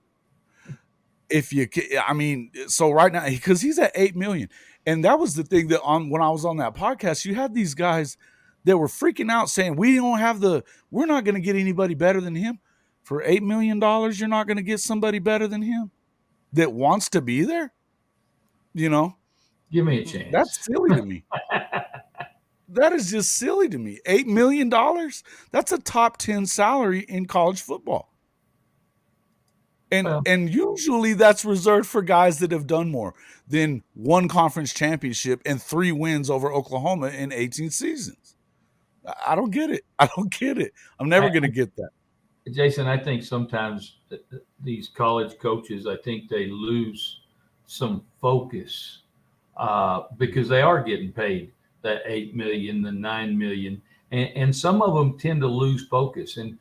So right now, because he's at $8 million, and that was the thing that when I was on that podcast, you had these guys that were freaking out saying we're not going to get anybody better than him. For $8 million, you're not going to get somebody better than him that wants to be there. You know, give me a chance. That's silly to me. That is just silly to me. $8 million. That's a top 10 salary in college football. And usually that's reserved for guys that have done more than one conference championship and 3 wins over Oklahoma in 18 seasons. I don't get it. I'm never going to get that. Jason, I think sometimes these college coaches, I think they lose some focus because they are getting paid that $8 million, the $9 million, and some of them tend to lose focus. And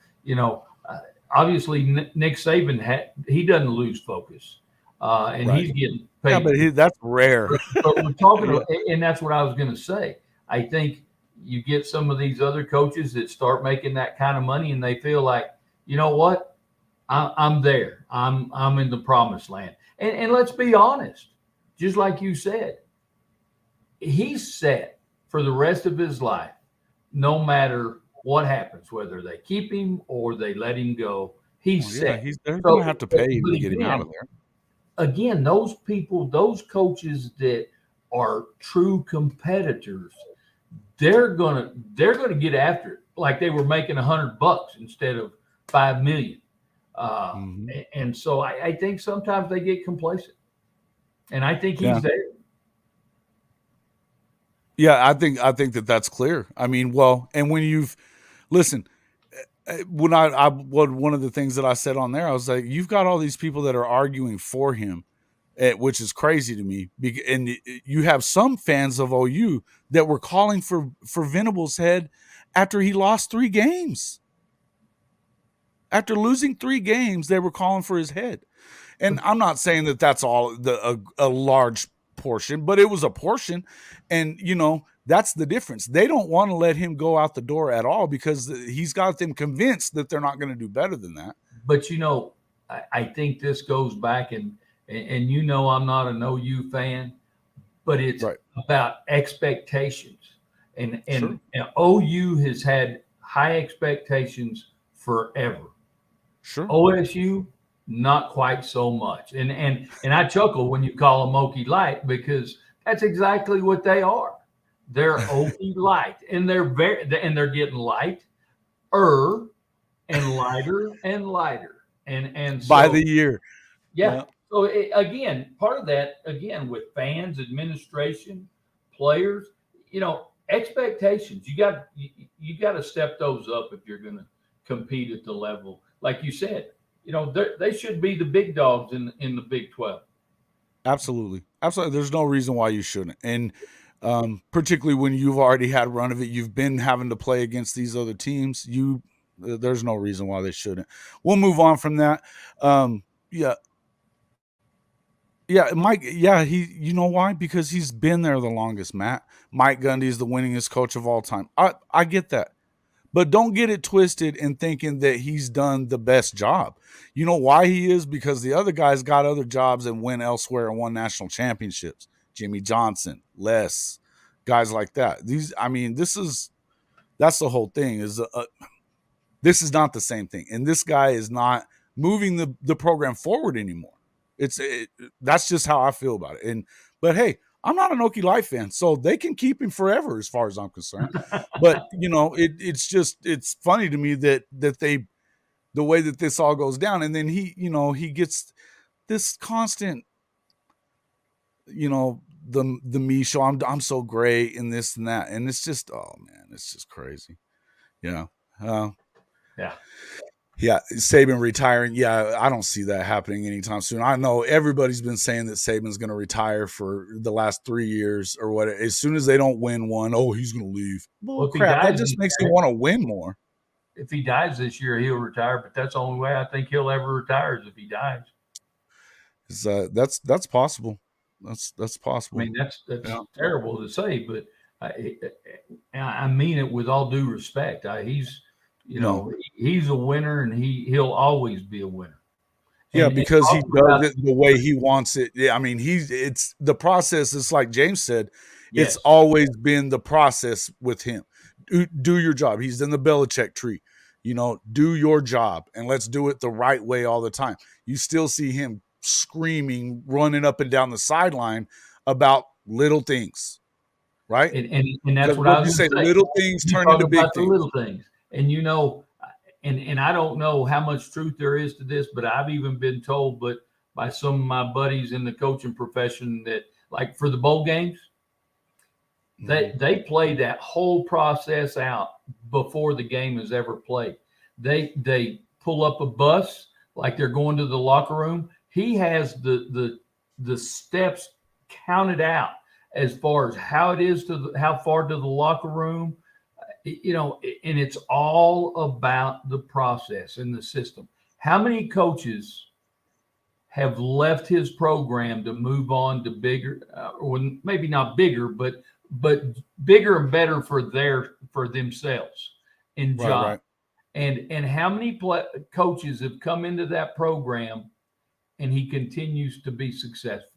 obviously Nick Saban he doesn't lose focus, and he's getting paid. Yeah, but that's rare. But we're talking about, and that's what I was going to say. I think you get some of these other coaches that start making that kind of money, and they feel like, you know what, I'm there. I'm in the promised land. And let's be honest, just like you said, he's set for the rest of his life, no matter what happens, whether they keep him or they let him go. Well, He's yeah, set. they're going to So, have to but pay him to get him out again, of there. those people, those coaches that are true competitors, they're gonna get after it like they were making $100 instead of 5 million. Hmm. And so I think sometimes they get complacent, and I think Yeah, he's there. yeah. I think that that's clear. I mean, well, and when you've listen, when one of the things that I said on there, I was like, you've got all these people that are arguing for him, which is crazy to me. And you have some fans of OU that were calling for Venable's head after he lost 3 games. After losing 3 games, they were calling for his head. And I'm not saying that that's all a large portion, but it was a portion. And that's the difference. They don't want to let him go out the door at all because he's got them convinced that they're not going to do better than that. But I think this goes back, and I'm not an OU fan, but it's Right. about expectations. And Sure. OU has had high expectations forever. Sure. OSU, not quite so much. And I chuckle when you call them Okie Light because that's exactly what they are. They're Okie Light, and they're getting lighter and lighter and lighter. And By so the year. yeah. Yeah. So again, part of that again with fans, administration, players, expectations. You got to step those up if you're going to compete at the level, like you said. They should be the big dogs in the Big 12. Absolutely. Absolutely. There's no reason why you shouldn't. And particularly when you've already had a run of it, you've been having to play against these other teams. There's no reason why they shouldn't. We'll move on from that. Yeah. Yeah, Mike. Yeah, You know why? Because he's been there the longest. Matt. Mike Gundy is the winningest coach of all time. I get that, but don't get it twisted in thinking that he's done the best job. You know why he is? Because the other guys got other jobs and went elsewhere and won national championships. Jimmy Johnson, Les, guys like that. That's the whole thing. This is not the same thing, and this guy is not moving the program forward anymore. That's just how I feel about it. But hey, I'm not an Okie Light fan, so they can keep him forever as far as I'm concerned. But it's funny to me that the way that this all goes down, and then he gets this constant, the me show. I'm so great and this and that, and it's just, oh man, it's just crazy. Yeah. Uh, Yeah. Yeah, Saban retiring. Yeah, I don't see that happening anytime soon. I know everybody's been saying that Saban's going to retire for the last 3 years or what. As soon as they don't win one, oh, he's going to leave. Well, Well, if he crap. That dies, just makes me want to win more. if he dies this year, he'll retire. But that's the only way I think he'll ever retire is if he dies. That's possible. That's I possible. mean, that's Yeah. terrible to say, but I mean it with all due respect. No. He's a winner, and he'll always be a winner. Yeah, And because he talking about does it the way he wants it. Yeah, I mean, it's the process. It's like James said, it's yes, always been the process with him. Do your job. He's in the Belichick tree. Do your job, and let's do it the right way all the time. You still see him screaming, running up and down the sideline about little things, right? and that's Because what what I do you was say? going to say. Little things You turn talk into big about the things. little things, and and I don't know how much truth there is to this, but I've even been told, but by some of my buddies in the coaching profession that, like for the bowl games, they play that whole process out before the game is ever played. They pull up a bus like they're going to the locker room. He has the steps counted out as far as how it is how far to the locker room, and it's all about the process and the system. How many coaches have left his program to move on to bigger, or maybe not bigger, but bigger and better for themselves in Right, job. right. And how many coaches have come into that program and he continues to be successful?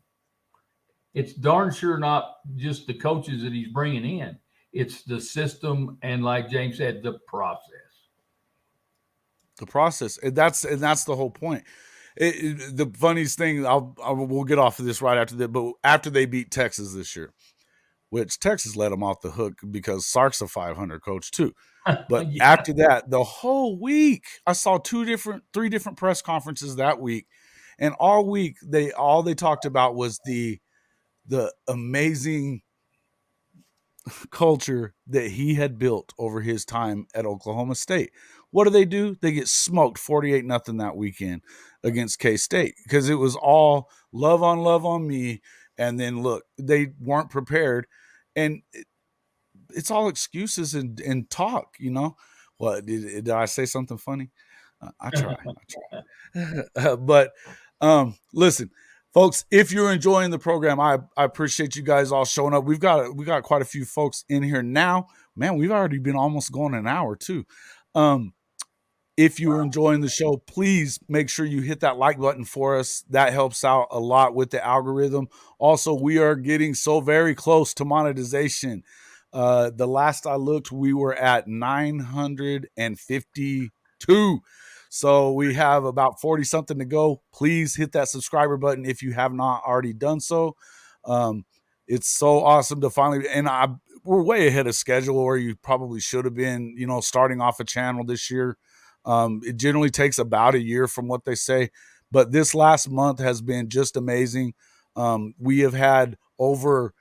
it's darn sure not just the coaches that he's bringing in. It's the system, and like James said, the process. The process, and that's the whole point. The funniest thing, we'll get off of this right after that, but after they beat Texas this year, which Texas let them off the hook because Sark's a 500 coach too. But Yeah. after that, the whole week, I saw three different press conferences that week, and all week all they talked about was the amazing culture that he had built over his time at Oklahoma State. What do? They get smoked 48-0 that weekend against K-State because it was all love on me. And then look, they weren't prepared. And it's all excuses and talk, you know. What did I say something funny? I try. But listen, folks, if you're enjoying the program, I appreciate you guys all showing up. We got quite a few folks in here now. Man, we've already been almost going an hour too. If you are enjoying the show, please make sure you hit that like button for us. That helps out a lot with the algorithm. Also, we are getting so very close to monetization. The last I looked, we were at 952. So we have about 40 something to go. Please hit that subscriber button if you have not already done so. It's so awesome to finally, and we're way ahead of schedule where you probably should have been, you know, starting off a channel this year. It generally takes about a year from what they say, but this last month has been just amazing. We have had over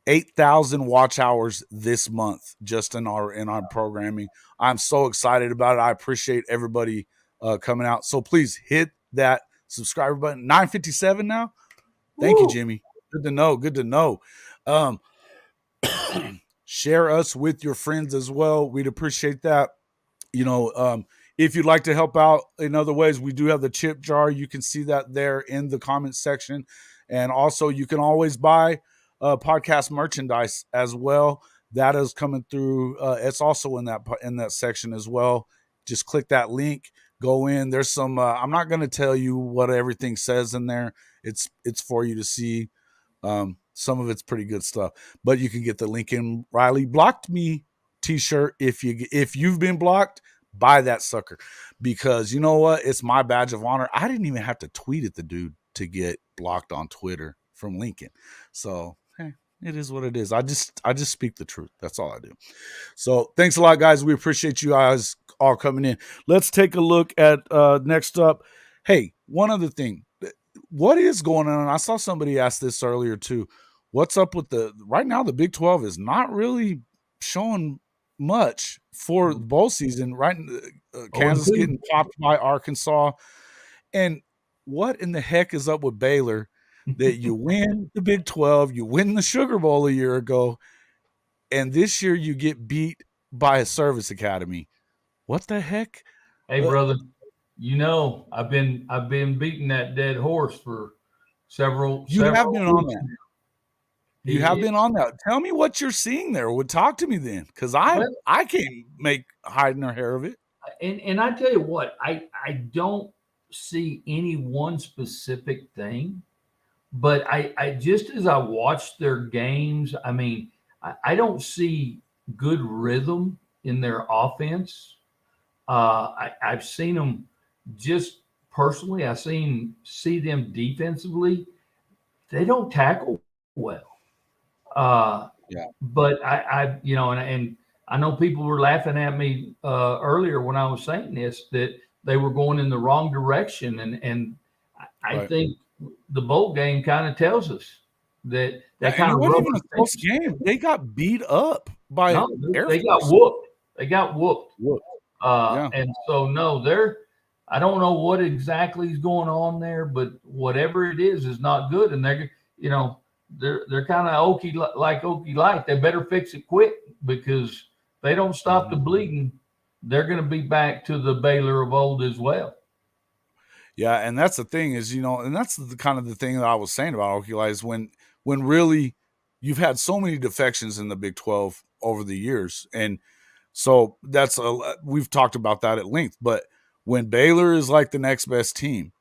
8,000 watch hours this month just in our programming. I'm so excited about it. I appreciate everybody coming out. So please hit that subscriber button. 957 now. Thank you, Jimmy. Good to know. Good to know. Share us with your friends as well. We'd appreciate that. You know, if you'd like to help out in other ways, we do have the chip jar. You can see that there in the comment section. And also you can always buy podcast merchandise as well. That is coming through. It's also in that section as well. Just click that link, go in. There's some, I'm not going to tell you what everything says in there. It's for you to see. Some of it's pretty good stuff, but you can get the Lincoln Riley blocked me t-shirt. If you've been blocked, buy that sucker, because you know what? It's my badge of honor. I didn't even have to tweet at the dude to get blocked on Twitter from Lincoln. So, hey, it is what it is. I just speak the truth. That's all I do. So thanks a lot, guys. We appreciate you guys all coming in. Let's take a look at next up. Hey, one other thing. What is going on? I saw somebody ask this earlier too. What's up with right now? The Big 12 is not really showing much for the bowl season, right? Kansas getting popped by Arkansas. And what in the heck is up with Baylor that you win the Big 12, you win the Sugar Bowl a year ago, and this year you get beat by a service academy? What the heck? Hey, brother, you know, I've been beating that dead horse for several. You have been on weeks. that. You have been on that. Tell me what you're seeing there. Would talk to me then, because I can't make hide nor hair of it. And I tell you what, I don't see any one specific thing, but I just as I watch their games, I mean, I don't see good rhythm in their offense. I've seen them just personally. I see them defensively. They don't tackle well. Yeah. But I you know, and I know people were laughing at me earlier when I was saying this, that they were going in the wrong direction, and I Right. think the bowl game kind of tells us that kind it of wasn't even a close game. They got beat up by Air they got Force. whooped. They got whooped. Yeah. And so no, I don't know what exactly is going on there, but whatever it is not good, and they're, you know, they're kind of okie like. They better fix it quick, because if they don't stop the bleeding, they're going to be back to the Baylor of old as well. Yeah, and that's the thing is, you know, and that's the kind of the thing that I was saying about Okie is when really you've had so many defections in the Big 12 over the years, and so we've talked about that at length. But when Baylor is like the next best team,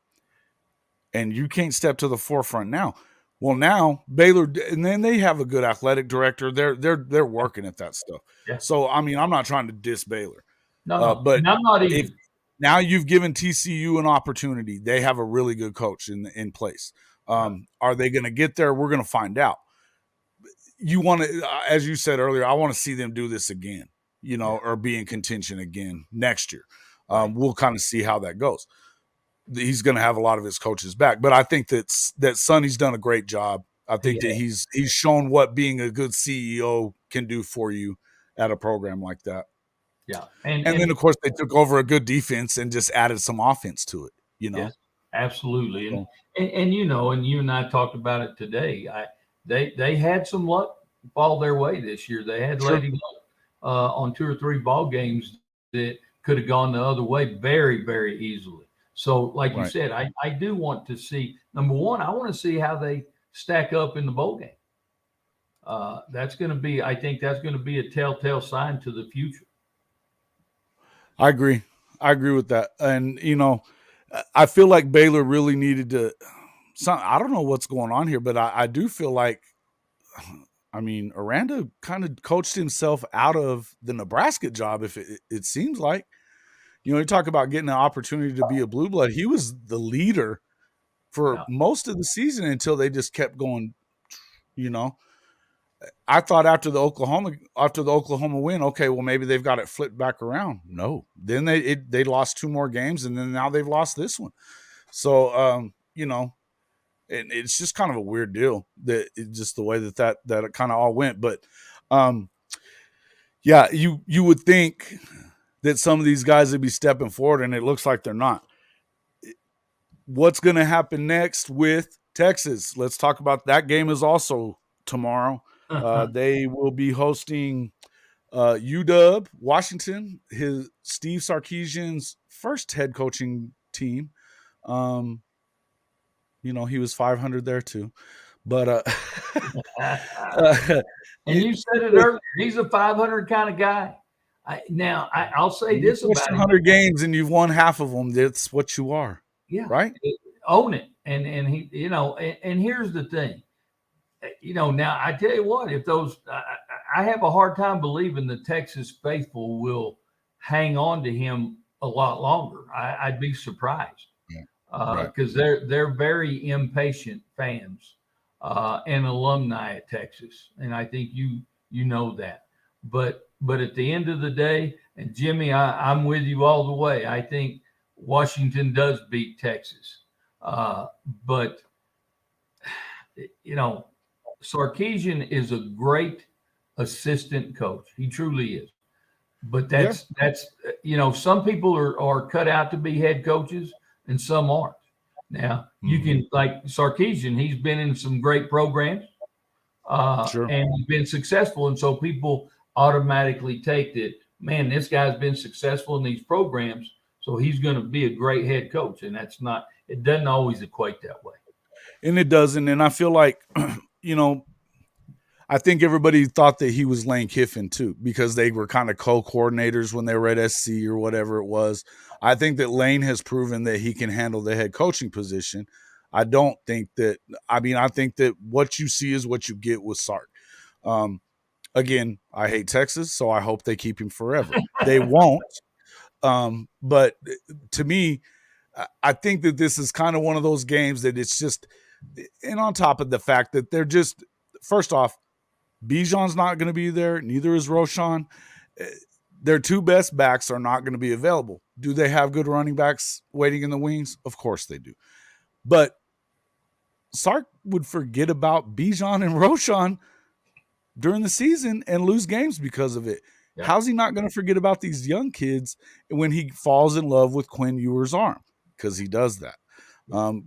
and you can't step to the forefront now, Well, now Baylor, and then they have a good athletic director. They're working at that stuff. Yeah. So I mean, I'm not trying to diss Baylor, No, but and I'm not if either. now you've given TCU an opportunity, they have a really good coach in place. Right. Are they going to get there? We're going to find out. You want to, as you said earlier, I want to see them do this again, Yeah. or be in contention again next year. Right. We'll kind of see how that goes. He's going to have a lot of his coaches back, but I think that Sonny's done a great job. I He think that he's shown what being a good CEO can do for you at a program like that. Yeah. And then of course they took over a good defense and just added some offense to it, Yes, absolutely. So, And and you and I talked about it today. They had some luck fall their way this year. They had sure. lady luck on two or three ball games that could have gone the other way very, very easily. So, like you Right. said, I do want to see, number one, I want to see how they stack up in the bowl game. That's going to be, I think that's going to be a telltale sign to the future. I agree. I agree with that. And I feel like Baylor really needed to. I don't know what's going on here, but I do feel like, I mean, Aranda kind of coached himself out of the Nebraska job. If it seems like, you talk about getting an opportunity to be a blue blood. He was the leader for Yeah. most of the season until they just kept going. You know, I thought after the Oklahoma win, okay, well maybe they've got it flipped back around. No, then they lost two more games, and then now they've lost this one. So and it's just kind of a weird deal that just the way that it kind of all went. But yeah, you would think that some of these guys would be stepping forward, and it looks like they're not. What's going to happen next with Texas? Let's talk about that game. Is also tomorrow. They will be hosting UW Washington, his Steve Sarkisian's first head coaching team. He was 500 there too, but And you said it earlier. He's a 500 kind of guy. I'll say you this watched about him. 100 games and you've won half of them. That's what you are, Yeah, right? own it. And he, and here's the thing. Now I tell you what, if those, I have a hard time believing the Texas faithful will hang on to him a lot longer. I'd be surprised Right. because they're very impatient fans and alumni at Texas, and I think you know that. But at the end of the day, and Jimmy, I'm with you all the way. I think Washington does beat Texas, but Sarkisian is a great assistant coach. He truly is. But that's some people are cut out to be head coaches and some aren't. Now you can, like Sarkisian, he's been in some great programs Sure. and he's been successful, and so people automatically take that. Man, this guy's been successful in these programs, so he's going to be a great head coach, and that's not. It doesn't always equate that way. And it doesn't. And I feel like, I think everybody thought that he was Lane Kiffin too, because they were kind of co-coordinators when they were at SC or whatever it was. I think that Lane has proven that he can handle the head coaching position. I don't think that. I mean, I think that what you see is what you get with Sark. Again, I hate Texas, so I hope they keep him forever. They won't. But to me, I think that this is kind of one of those games that it's just, and on top of the fact that they're just, first off, Bijan's not going to be there. Neither is Roshan. Their two best backs are not going to be available. Do they have good running backs waiting in the wings? Of course they do. But Sark would forget about Bijan and Roshan during the season and lose games because of it. Yeah. How's he not going to forget about these young kids when he falls in love with Quinn Ewer's arm? Because he does that.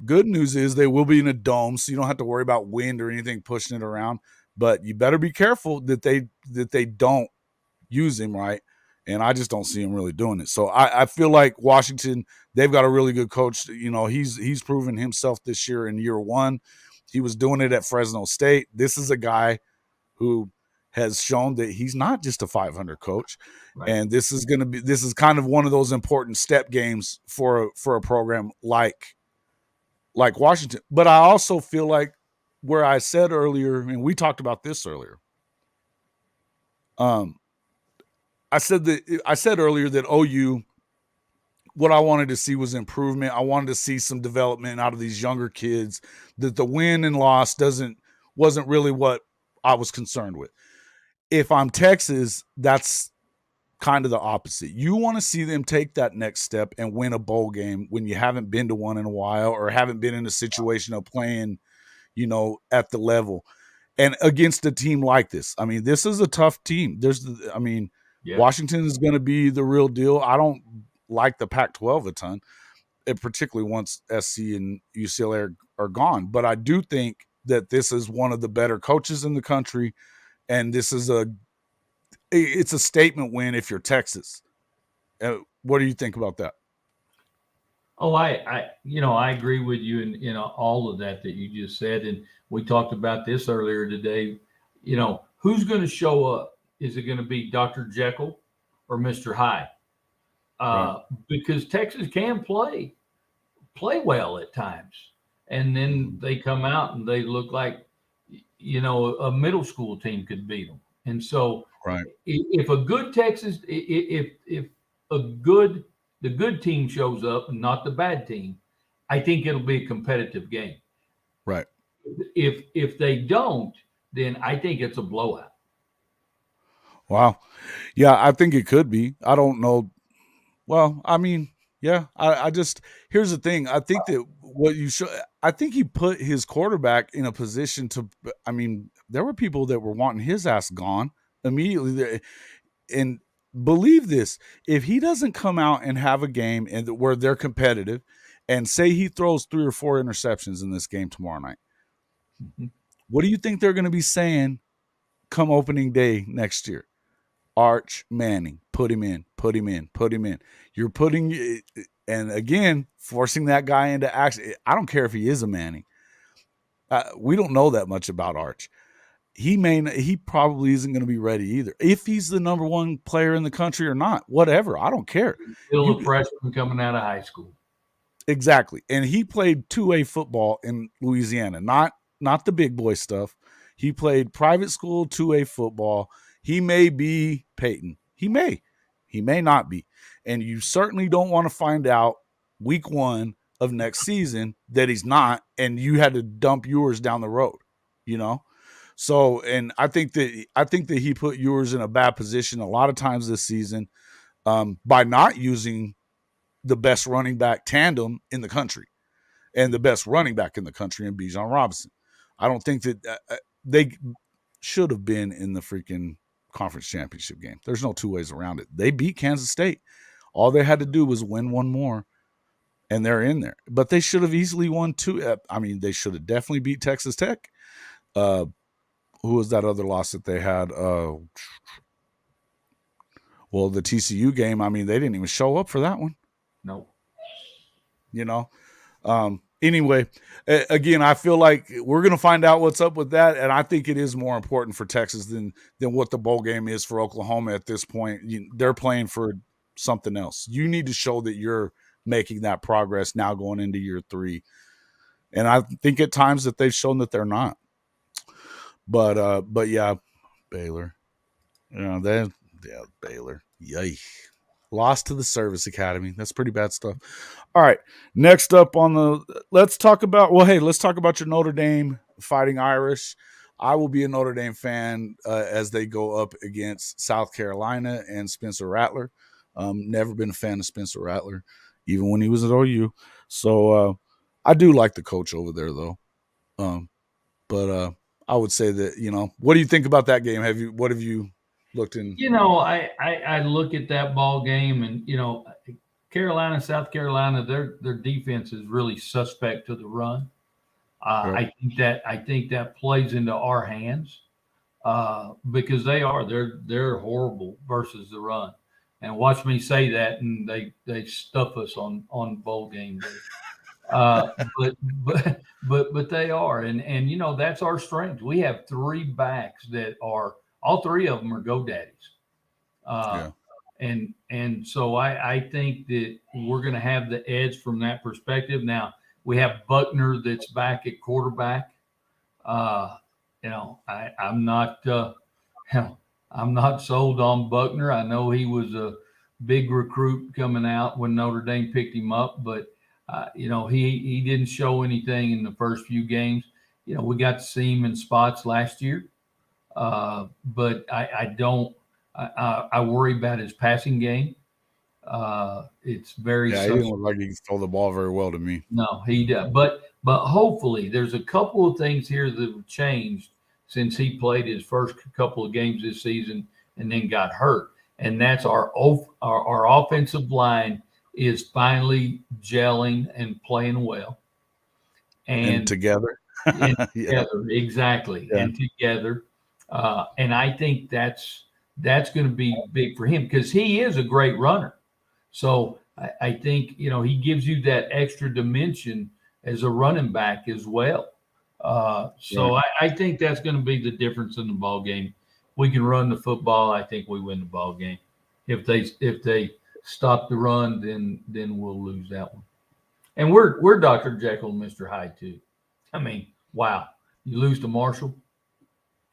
Good news is they will be in a dome, so you don't have to worry about wind or anything pushing it around. But you better be careful that they don't use him right. And I just don't see him really doing it. So I feel like Washington, they've got a really good coach. He's proven himself this year in year one. He was doing it at Fresno State. This is a guy who has shown that he's not just a 500 coach. Right. And this is kind of one of those important step games for a program like Washington. But I also feel like where I said earlier, and we talked about this earlier. I said earlier that OU, what I wanted to see was improvement. I wanted to see some development out of these younger kids. That the win and loss wasn't really what I was concerned with. If I'm Texas, that's kind of the opposite. You want to see them take that next step and win a bowl game when you haven't been to one in a while or haven't been in a situation of playing, at the level and against a team like this. I mean, this is a tough team. Yeah. Washington is going to be the real deal. I don't like the Pac-12 a ton, particularly once SC and UCLA are gone. But I do think that this is one of the better coaches in the country, and it's a statement win if you're Texas. What do you think about that? Oh, I agree with you in all of that you just said, and we talked about this earlier today. Who's going to show up? Is it going to be Dr. Jekyll or Mr. Hyde? Right. Because Texas can play well at times, and then they come out and they look like a middle school team could beat them. And so, Right. if a good Texas, if the good team shows up and not the bad team, I think it'll be a competitive game. Right. If they don't, then I think it's a blowout. Wow. Yeah, I think it could be. I don't know. Well, I mean, yeah, I just here's the thing. I think that I think he put his quarterback in a position to. I mean, there were people that were wanting his ass gone immediately. And believe this, if he doesn't come out and have a game and where they're competitive, and say he throws 3 or 4 interceptions in this game tomorrow night, what do you think they're going to be saying come opening day next year? Arch Manning, put him in, put him in, put him in. You're putting, and again, forcing that guy into action. I don't care if he is a Manning. We don't know that much about Arch. He probably isn't going to be ready either. If he's the number 1 player in the country or not, whatever, I don't care. Still a freshman coming out of high school. Exactly, and he played 2A football in Louisiana, not the big boy stuff. He played private school 2A football. He may be Peyton. He may not be. And you certainly don't want to find out week 1 of next season that he's not, and you had to dump yours down the road, So, and I think that he put yours in a bad position a lot of times this season by not using the best running back tandem in the country and the best running back in the country in Bijan Robinson. I don't think that they should have been in the freaking conference championship game. There's no 2 ways around it. They beat Kansas State. All they had to do was win 1 more, and they're in there. But they should have easily won 2. I mean, they should have definitely beat Texas Tech. Who was that other loss that they had? Well, the TCU game, I mean, they didn't even show up for that one. No. Anyway, again, I feel like we're going to find out what's up with that, and I think it is more important for Texas than what the bowl game is for Oklahoma at this point. They're playing for something else. You need to show that you're making that progress now going into year 3, and I think at times that they've shown that they're not. But yeah, Baylor, Baylor, yay. Lost to the Service Academy. That's pretty bad stuff. All right. Next up let's talk about your Notre Dame Fighting Irish. I will be a Notre Dame fan as they go up against South Carolina and Spencer Rattler. Never been a fan of Spencer Rattler, even when he was at OU. So I do like the coach over there, though. But I would say that, what do you think about that game? What have you looked in? I look at that ball game, and Carolina, South Carolina, their defense is really suspect to the run. Right. I think that plays into our hands because they're horrible versus the run. And watch me say that, and they stuff us on bowl game day. But they are, and that's our strength. We have 3 backs that are all 3 of them are GoDaddies. Yeah. And so I think that we're going to have the edge from that perspective. Now we have Buckner that's back at quarterback. Uh, I'm not. I'm not sold on Buckner. I know he was a big recruit coming out when Notre Dame picked him up, but he didn't show anything in the first few games. We got to see him in spots last year, but I don't. I worry about his passing game. It's very Yeah, he didn't look like he stole the ball very well to me. no, he does. But hopefully, there's a couple of things here that have changed since he played his first couple of games this season and then got hurt. And that's our offensive line is finally gelling and playing well. And And, together. and Yeah. together, exactly, Yeah. and together. And I think that's going to be big for him because he is a great runner. So I think he gives you that extra dimension as a running back as well. Right. So I think that's going to be the difference in the ball game. We can run the football. I think we win the ball game. If they stop the run, then we'll lose that one. And we're Dr. Jekyll and Mr. Hyde too. I mean, wow, you lose to Marshall,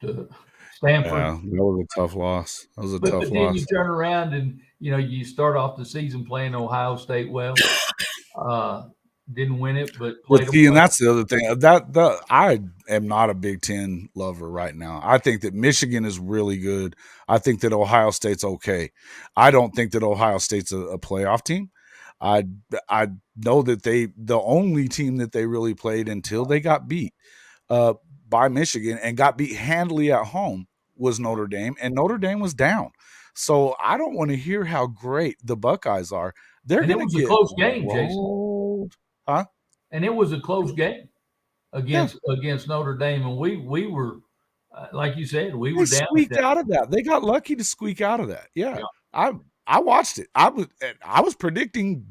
to Stanford, Yeah, that was a tough loss. That was a but tough then you loss. turn around and you start off the season playing Ohio State well. Uh, didn't win it, but But played them see, and well. that's the other thing. That I am not a Big Ten lover right now. I think that Michigan is really good. I think that Ohio State's okay. I don't think that Ohio State's a playoff team. I I know that the only team that they really played until they got beat uh, by Michigan and got beat handily at home was Notre Dame, and Notre Dame was down. So I don't want to hear how great the Buckeyes are. They're And it going to was a get close game, Jason. rolled, huh? And it was a close game Yeah, against Notre Dame, and we were like you said, we they were down at squeaked that. out of that. They got lucky to squeak out of that. Yeah, Yeah, I I watched it. I was predicting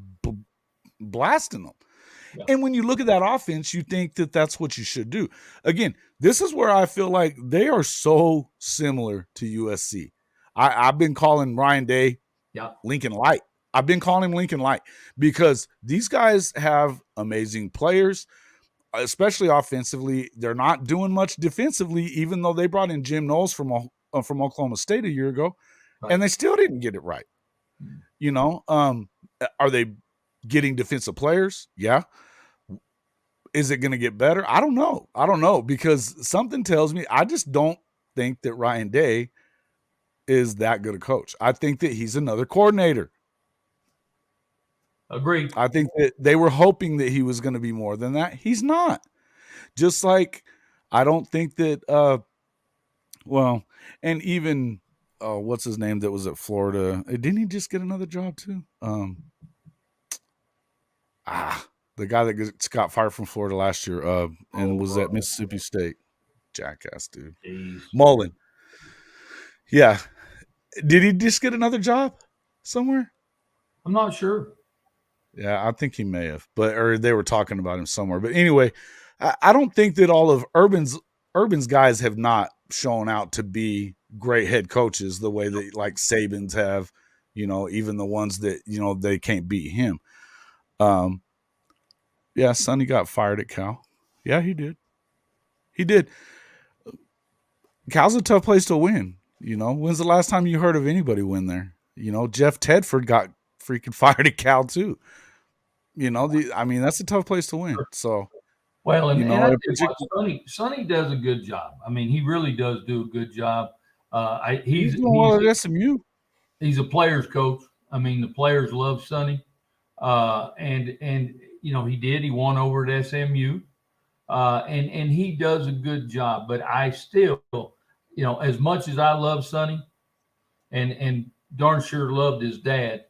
blasting them. yeah. And when you look at that offense, you think that that's what you should do. Again, this is where I feel like they are so similar to USC. I've been calling Ryan Day Yeah. Lincoln Light. I've been calling him Lincoln Light because these guys have amazing players, especially offensively. They're not doing much defensively, even though they brought in Jim Knowles from Oklahoma State a year ago, Right. and they still didn't get it right. You know, are they getting defensive players? Yeah. Is it going to get better? I don't know. I don't know because something tells me I just don't think that Ryan Day is that good a coach. I think that he's another coordinator. Agreed. I think that they were hoping that he was going to be more than that. He's not. Just like I don't think that well, and even what's his name that was at Florida? Didn't he just get another job too? The guy that got fired from Florida last year and was at Mississippi State. Jackass, dude. Jeez. Mullen. Yeah. Did he just get another job somewhere? I'm not sure. Yeah, I think he may have, or they were talking about him somewhere. But anyway, I don't think that all of Urban's guys have not shown out to be great head coaches the way that like Saban's have. Even the ones that they can't beat him. Yeah, Sonny got fired at Cal. Yeah, he did. He did. Cal's a tough place to win. When's the last time you heard of anybody win there? Jeff Tedford got freaking fired at Cal too. I mean, that's a tough place to win. So, Well, and I tell you particular, what, Sonny does a good job. I mean, he really does do a good job. he's doing well at SMU. He's a player's coach. I mean, the players love Sonny, and he did. He won over at SMU, and he does a good job. But I still, as much as I love Sonny, and darn sure loved his dad,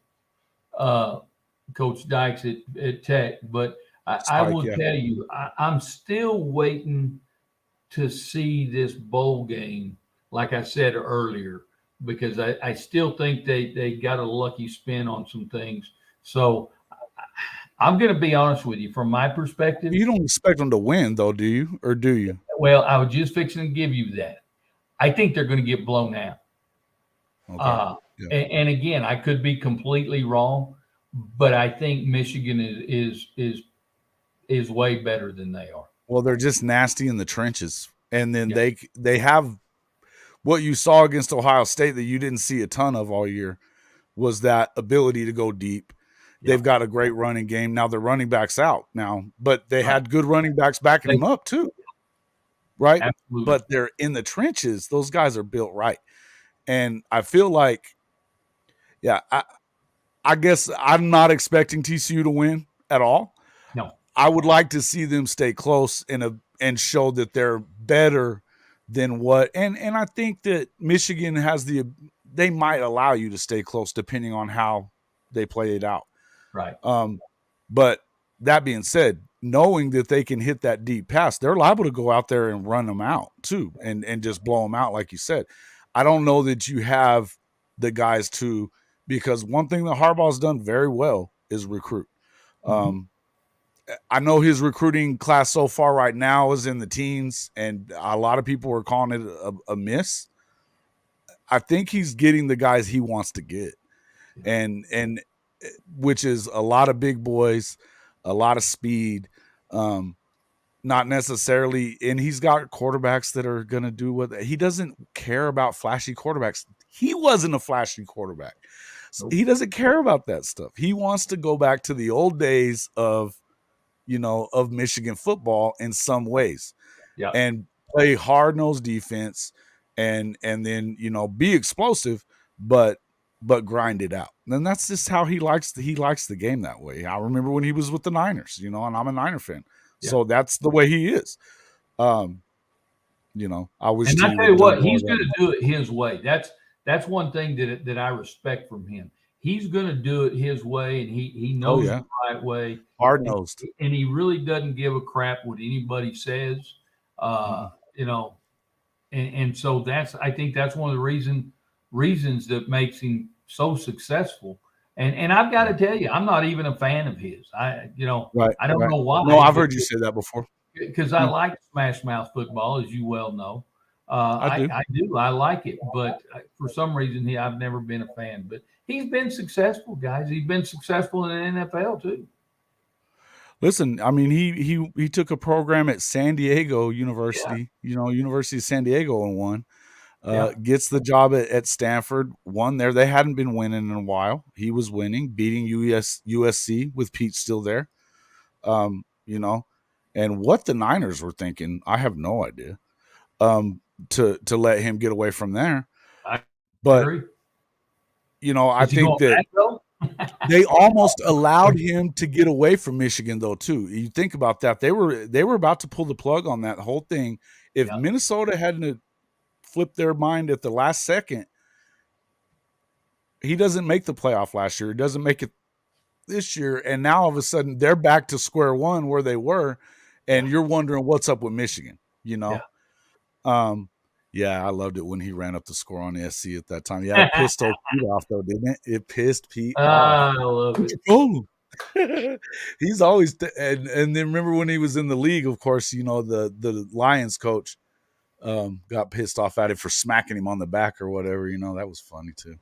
uh, Coach Dykes at Tech. But I Spike, will yeah. tell you, I'm still waiting to see this bowl game, like I said earlier, because I still think they got a lucky spin on some things. So I'm going to be honest with you, from my perspective. You don't expect them to win, though, do you? Or do you? Well, I was just fixing to give you that. I think they're going to get blown out. Okay. Yeah. And again, I could be completely wrong, but I think Michigan is way better than they are. Well, they're just nasty in the trenches. and then Yeah. they have what you saw against Ohio State that you didn't see a ton of all year was that ability to go deep. Yeah. They've got a great running game. Now their running backs out now, but they Right. had good running backs backing They, him up too, right? absolutely. But they're in the trenches. Those guys are built right. And I feel like, yeah, I guess I'm not expecting TCU to win at all. No. I would like to see them stay close and show that they're better than what and I think that Michigan has they might allow you to stay close depending on how they play it out. Right. But that being said, knowing that they can hit that deep pass, they're liable to go out there and run them out too, and just blow them out, like you said. I don't know that you have the guys to because one thing that Harbaugh's done very well is recruit. Mm-hmm. I know his recruiting class so far right now is in the teens, and a lot of people are calling it a miss. I think he's getting the guys he wants to get, and which is a lot of big boys, a lot of speed, not necessarily. And he's got quarterbacks that are going to do what he doesn't care about flashy quarterbacks. He wasn't a flashy quarterback. So Nope. he doesn't care about that stuff. He wants to go back to the old days of Michigan football in some ways Yeah. and play hard nosed defense and then, be explosive, but grind it out. And that's just how he likes the game that way. I remember when he was with the Niners, and I'm a Niner fan. Yeah. So that's the way he is. I wish And I he tell you would what, done more he's of going that. to do it his way. That's one thing that I respect from him. He's going to do it his way, and he Oh knows yeah. the right way, Hard and, nosed. and he really doesn't give a crap what anybody says. Mm-hmm. You know, and so I think that's one of the reasons that makes him so successful. And I've got to tell you, I'm not even a fan of his. Right. I don't Right. know No, why, I've but heard you say that before. because I Hmm. like smash mouth football, as you well know. I do. I do. I like it, but for some reason, I've never been a fan. But he's been successful, guys. He's been successful in the NFL too. Listen, I mean, he took a program at San Diego Yeah, University, University of San Diego, and won. yeah, Gets the job at Stanford, won there. They hadn't been winning in a while. He was winning, beating USC with Pete still there. Um, you know, and what the Niners were thinking, I have no idea. To let him get away from there, I but agree. I Is he think going that back though? they almost allowed him to get away from Michigan though too. You think about that. They were about to pull the plug on that whole thing. If Yeah, Minnesota hadn't flipped their mind at the last second, he doesn't make the playoff last year. He doesn't make it this year, and now all of a sudden they're back to square one where they were, yeah, and you're wondering what's up with Michigan, yeah. Um, yeah, I loved it when he ran up the score on the SC at that time. Yeah, it pissed old Pete off though, didn't it? It pissed Pete off. I love What's it. your problem? He's always and then remember when he was in the league, of course, the Lions coach got pissed off at him for smacking him on the back or whatever. That was funny too.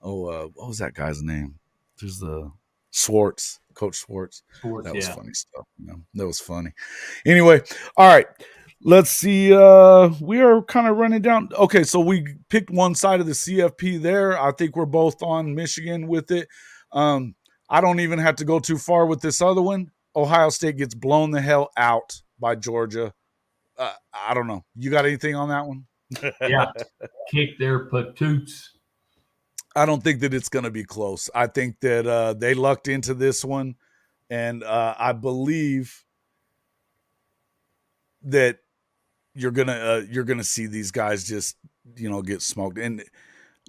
Oh, what was that guy's name? There's the Schwartz, Coach Schwartz. Sports, That was yeah. funny stuff. That was funny. Anyway, all right. Let's see. We are kind of running down. Okay, so we picked one side of the CFP there. I think we're both on Michigan with it. I don't even have to go too far with this other one. Ohio State gets blown the hell out by Georgia. I don't know. You got anything on that one? Yeah. Kick their patoots. I don't think that it's going to be close. I think that they lucked into this one, and I believe that you're gonna see these guys just get smoked. And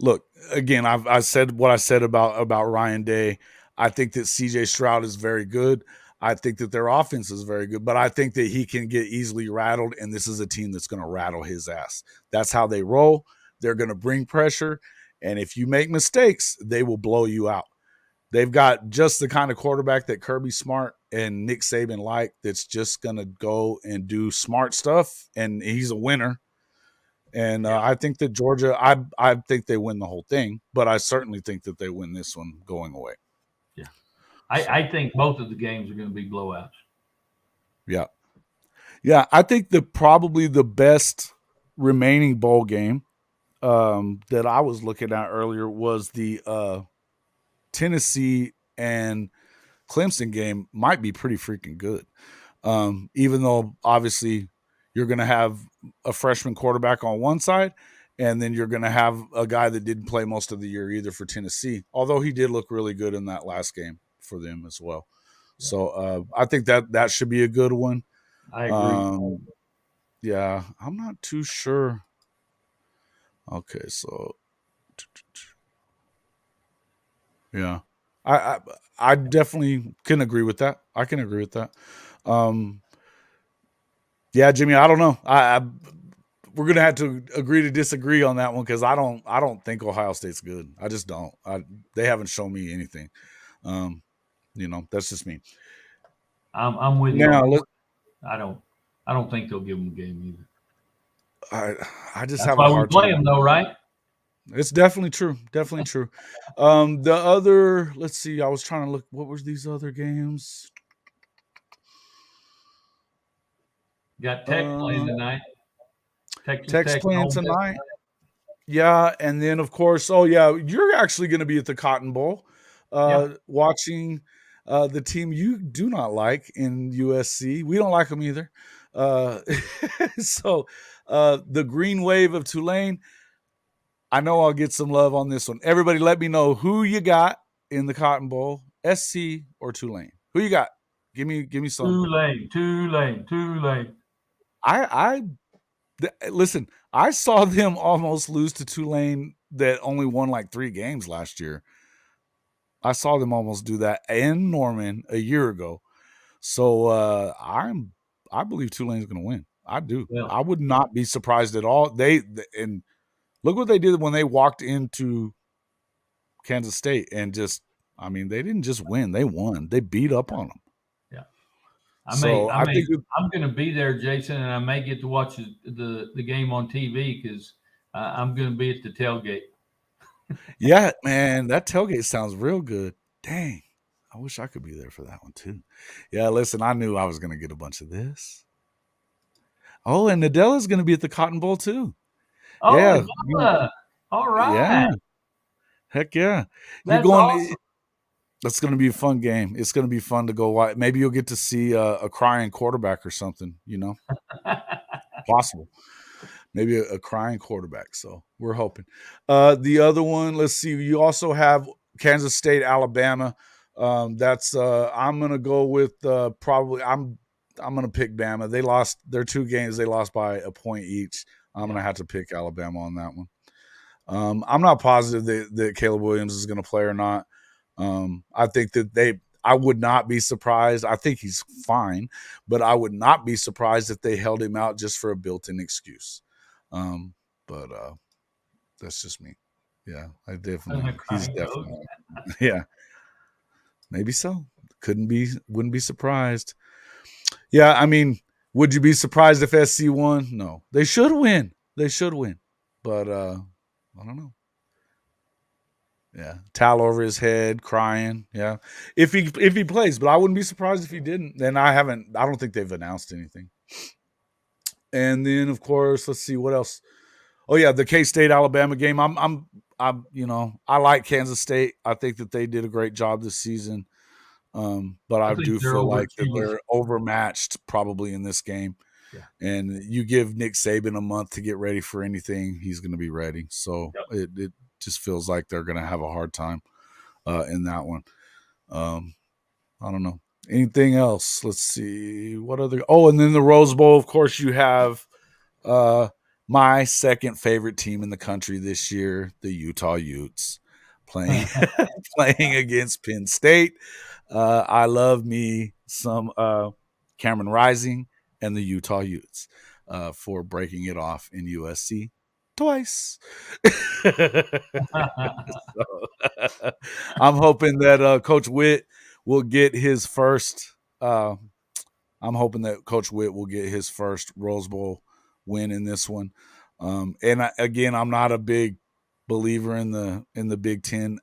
look, again, I said what I said about Ryan Day. I think that CJ Stroud is very good. I think that their offense is very good, but I think that he can get easily rattled, and this is a team that's going to rattle his ass. That's how they roll. They're going to bring pressure, and if you make mistakes, they will blow you out. They've got just the kind of quarterback that Kirby Smart and Nick Saban like, that's just going to go and do smart stuff, and he's a winner. And Yeah, I think that Georgia, I think they win the whole thing, but I certainly think that they win this one going away. yeah. So, I think both of the games are going to be blowouts. yeah. Yeah, I think probably the best remaining bowl game that I was looking at earlier was the Tennessee and Clemson game. Might be pretty freaking good. Even though obviously you're going to have a freshman quarterback on one side, and then you're going to have a guy that didn't play most of the year either for Tennessee, although he did look really good in that last game for them as well. Yeah, So I think that should be a good one. I agree. Um, yeah, I'm not too sure. Okay, so yeah, I I, I definitely can agree with that. I can agree with that. Um, yeah, Jimmy, I don't know. We're gonna have to agree to disagree on that one because I don't think Ohio State's good. I just don't. They haven't shown me anything. Um, that's just me. I'm with you on Now that. let I don't think they'll give them a game either. I I just That's have a why we hard play time. them though, right? It's definitely true. Definitely true. The other, let's see. I was trying to look. What were these other games? Got Tech playing Uh, tonight. Texas Tech's Tech and playing Ole Miss. tonight. Yeah, and then of course, oh yeah, you're actually going to be at the Cotton Bowl, Yeah. watching the team you do not like in USC. We don't like them either. Uh, so the Green Wave of Tulane. I know I'll get some love on this one. Everybody, let me know who you got in the Cotton Bowl, SC or Tulane. Who you got? Give me some. Tulane, Tulane, Tulane. I listen. I saw them almost lose to Tulane that only won like 3 games last year. I saw them almost do that in Norman a year ago. So I believe Tulane's going to win. I do. Well, I would not be surprised at all. And look what they did when they walked into Kansas State and just I mean, they didn't just win, they won. They beat up on them. yeah. So I think I'm going to be there, Jason, and I may get to watch the game on TV because I'm going to be at the tailgate. yeah, man, that tailgate sounds real good. Dang. I wish I could be there for that one too. Yeah, listen, I knew I was going to get a bunch of this. Oh, and Nadella's going to be at the Cotton Bowl too. Oh, Yeah, Adela. All yeah, right. heck yeah. You're That's going. awesome. That's going to be a fun game. It's going to be fun to go watch. Maybe you'll get to see a crying quarterback or something. Possible. Maybe a crying quarterback. So we're hoping. The other one, let's see. You also have Kansas State, Alabama. That's I'm gonna go with probably I'm gonna pick Bama. They lost their 2 games. They lost by a point each. I'm Yeah. gonna have to pick Alabama on that one. I'm not positive that Caleb Williams is gonna play or not. I think that I would not be surprised. I think he's fine, but I would not be surprised if they held him out just for a built-in excuse. But that's just me. Yeah, I'm a he's crying coach. definitely, yeah, maybe so. Wouldn't be surprised. Yeah, I mean, would you be surprised if SC won? No, they should win. They should win, but I don't know. Yeah, towel over his head, crying. Yeah, if he plays, but I wouldn't be surprised if he didn't. Then I don't think they've announced anything. And then of course, let's see what else. Oh yeah, the K State Alabama game. I'm I like Kansas State. I think that they did a great job this season. But I I think do they're feel like that overachievers. they're overmatched probably in this game. Yeah. And you give Nick Saban a month to get ready for anything, he's going to be ready. So Yep. it just feels like they're going to have a hard time in that one. Um, I don't know. Anything else? Let's see. What other? Oh, and then the Rose Bowl. Of course, you have uh, my second favorite team in the country this year, the Utah Utes, playing playing against Penn State. I love me some Cameron Rising and the Utah Utes for breaking it off in USC twice. So, I'm hoping that Coach Witt will get his first. Uh, I'm hoping that Coach Witt will get his first Rose Bowl win in this one. Again, I'm not a big believer in the Big Ten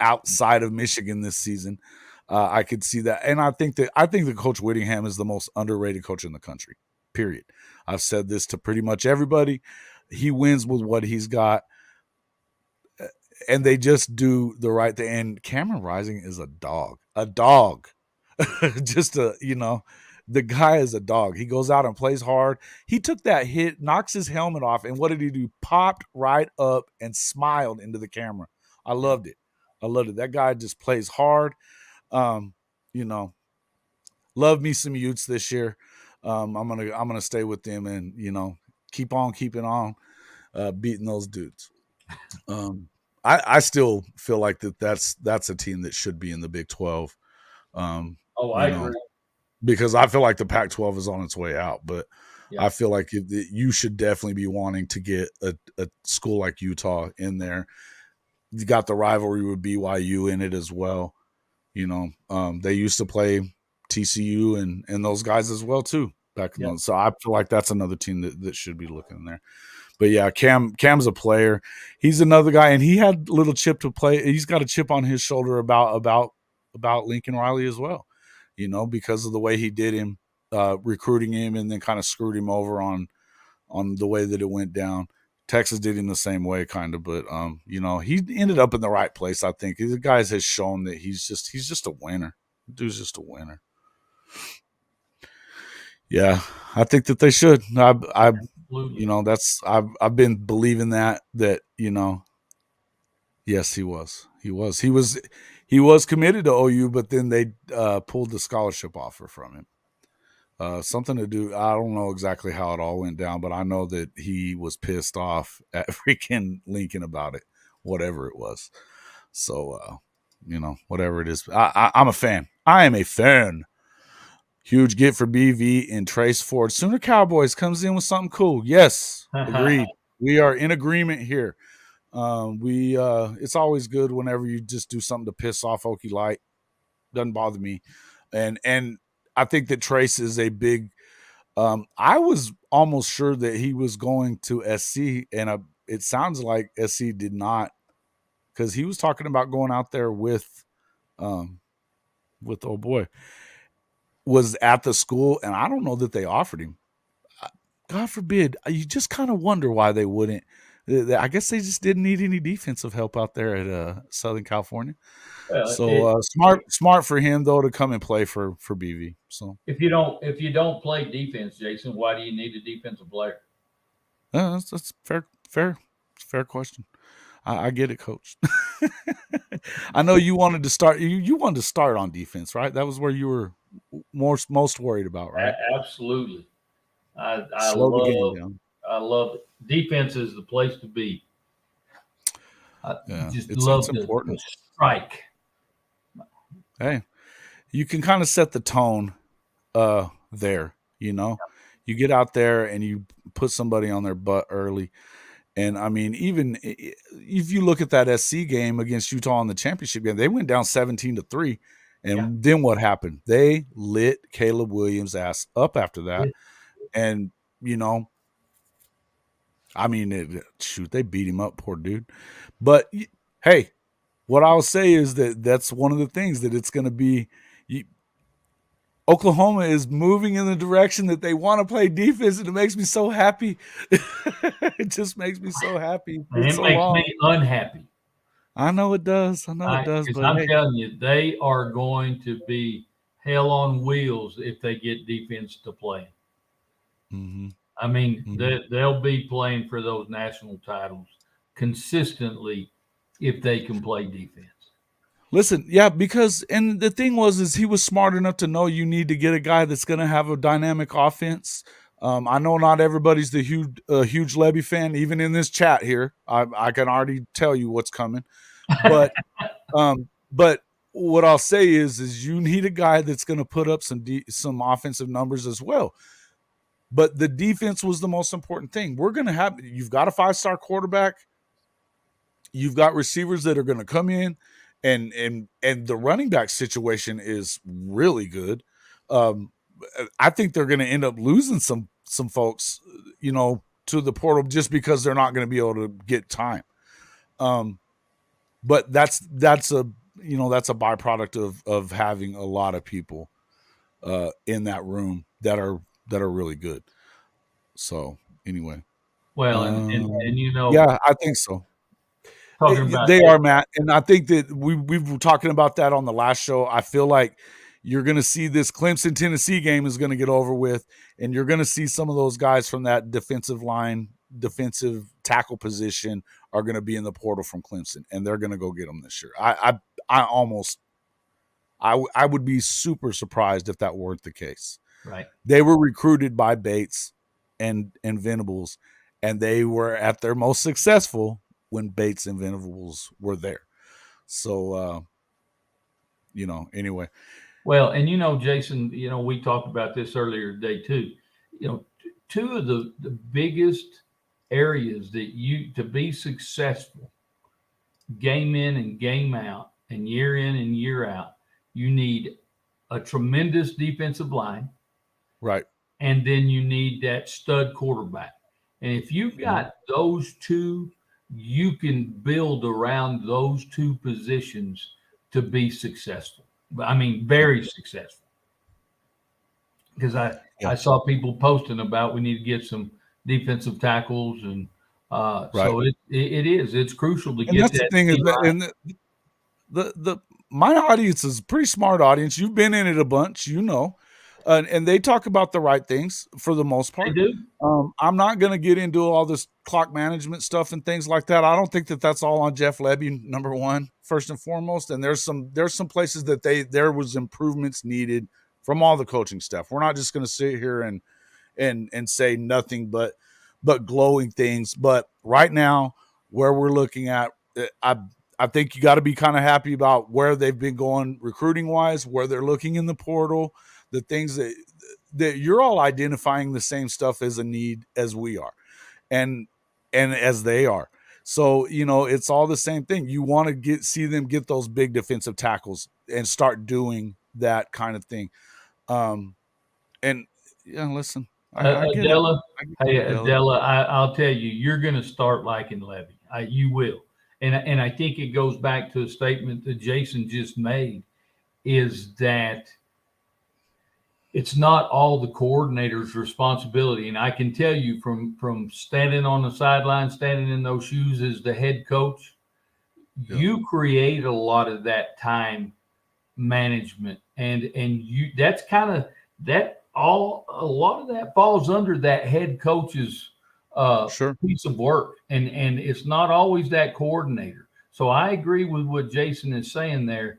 outside of Michigan this season. I could see that, and I think that Coach Whittingham is the most underrated coach in the country. period. I've said this to pretty much everybody. He wins with what he's got, and they just do the right thing. And Cameron Rising is a dog, just the guy is a dog. He goes out and plays hard. He took that hit, knocks his helmet off, and what did he do? Popped right up and smiled into the camera. I loved it. That guy just plays hard. Um, you know, love me some Utes this year. I'm gonna stay with them and keep on keeping on, beating those dudes. I still feel like that's a team that should be in the Big 12. I agree. Because I feel like the Pac-12 is on its way out, but Yeah. I feel like you should definitely be wanting to get a school like Utah in there. You got the rivalry with BYU in it as well. They used to play TCU and those guys as well too back in those. So I feel like that's another team that should be looking in there. But yeah, Cam's a player. He's another guy, and he had a little chip to play. He's got a chip on his shoulder about Lincoln Riley as well, because of the way he did him, recruiting him, and then kind of screwed him over on the way that it went down. Texas did him the same way, kind of, but he ended up in the right place. I think the guys has shown that he's just a winner. Dude's just a winner. Yeah, I think that they should. I've been believing that yes, he was committed to OU, but then they pulled the scholarship offer from him. Something to do. I don't know exactly how it all went down, but I know that he was pissed off at freaking Lincoln about it, whatever it was. So, whatever it is, I'm a fan. I am a fan. Huge get for BV and Trace Ford. Sooner Cowboys comes in with something cool. Yes, agreed. We are in agreement here. It's always good whenever you just do something to piss off Okie Light. Doesn't bother me. And I think that Trace is a big. I was almost sure that he was going to SC, and it sounds like SC did not, because he was talking about going out there with oh boy, was at the school, and I don't know that they offered him. God forbid. You just kind of wonder why they wouldn't. I guess they just didn't need any defensive help out there at Southern California. So smart for him though to come and play for BV. So if you don't play defense, Jason, why do you need a defensive player? That's fair question. I get it, Coach. I know you wanted to start. You wanted to start on defense, right? That was where you were most worried about, right? Absolutely. I Slow the game love down. I love it. Defense is the place to be. I just it's love important. The strike. Hey, you can kind of set the tone there. You get out there and you put somebody on their butt early. And I mean, even if you look at that SC game against Utah in the championship game, they went down 17-3. And then what happened? They lit Caleb Williams' ass up after that. And, I mean, they beat him up, poor dude. But, hey, what I'll say is that's one of the things that it's going to be. Oklahoma is moving in the direction that they want to play defense, and it makes me so happy. It just makes me so happy. It makes me unhappy. I know it does. But I'm telling you, they are going to be hell on wheels if they get defense to play. Mm-hmm. I mean, they'll be playing for those national titles consistently if they can play defense. Listen, yeah, because and the thing is he was smart enough to know you need to get a guy that's going to have a dynamic offense. I know not everybody's the huge Levy fan, even in this chat here. I can already tell you what's coming, but what I'll say is you need a guy that's going to put up some offensive numbers as well. But the defense was the most important thing. You've got a 5-star quarterback. You've got receivers that are going to come in. And the running back situation is really good. I think they're going to end up losing some folks, to the portal just because they're not going to be able to get time. But that's a byproduct of having a lot of people in that room that are really good. So anyway, Well, and yeah, I think so. talking about They are, Matt, and I think that we were talking about that on the last show. I feel like you're going to see this Clemson Tennessee game is going to get over with, and you're going to see some of those guys from that defensive line, defensive tackle position are going to be in the portal from Clemson, and they're going to go get them this year. I would be super surprised if that weren't the case. right. They were recruited by Bates and Venables, and they were at their most successful when Bates and Venables were there. So, anyway. Well, and Jason, we talked about this earlier today too. Two of the biggest areas that to be successful, game in and game out, and year in and year out, you need a tremendous defensive line, Right. and then you need that stud quarterback. And if you've got those two, you can build around those two positions to be successful. I mean, very successful. Because I saw people posting about we need to get some defensive tackles, and so it's crucial to And get that's the that thing is team that, right. and the my audience is a pretty smart audience. You've been in it a bunch, and they talk about the right things for the most They part. do. I'm not going to get into all this clock management stuff and things like that. I don't think that that's all on Jeff Lebby, number one, first and foremost. And there's some places that there was improvements needed from all the coaching staff. We're not just going to sit here and say nothing but glowing things. But right now, where we're looking at, I think you got to be kind of happy about where they've been going recruiting wise, where they're looking in the portal, the things that you're all identifying the same stuff as a need as we are, and as they are. So it's all the same thing. You want to see them get those big defensive tackles and start doing that kind of thing. And yeah, listen, I get it. Adela, I get hey it, Adela. Adela, I'll tell you, you're going to start liking Levy. You will, and I think it goes back to a statement that Jason just made, is that it's not all the coordinator's responsibility. And I can tell you from standing on the sideline, standing in those shoes as the head coach, you create a lot of that time management, and you that's kind of that all a lot of that falls under that head coach's Sure. piece of work, and it's not always that coordinator. So I agree with what Jason is saying there.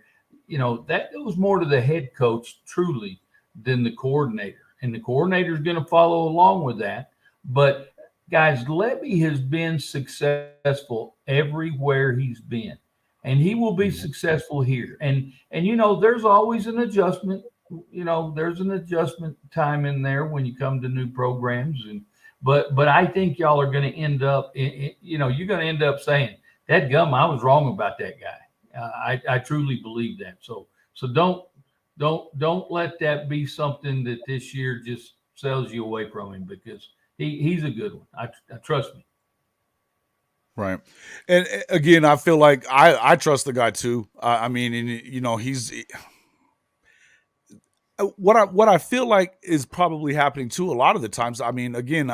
That goes more to the head coach truly than the coordinator, and the coordinator is going to follow along with that. But guys, Levy has been successful everywhere he's been, and he will be successful here. And there's always an adjustment. There's an adjustment time in there when you come to new programs, and but I think y'all are going to end up, you're going to end up saying, "That gum, I was wrong about that guy." I truly believe that. So don't let that be something that this year just sells you away from him, because he's a good one. I trust me. Right. And again, I feel like I trust the guy too. I mean, and he's what I feel like is probably happening too a lot of the times. I mean, again,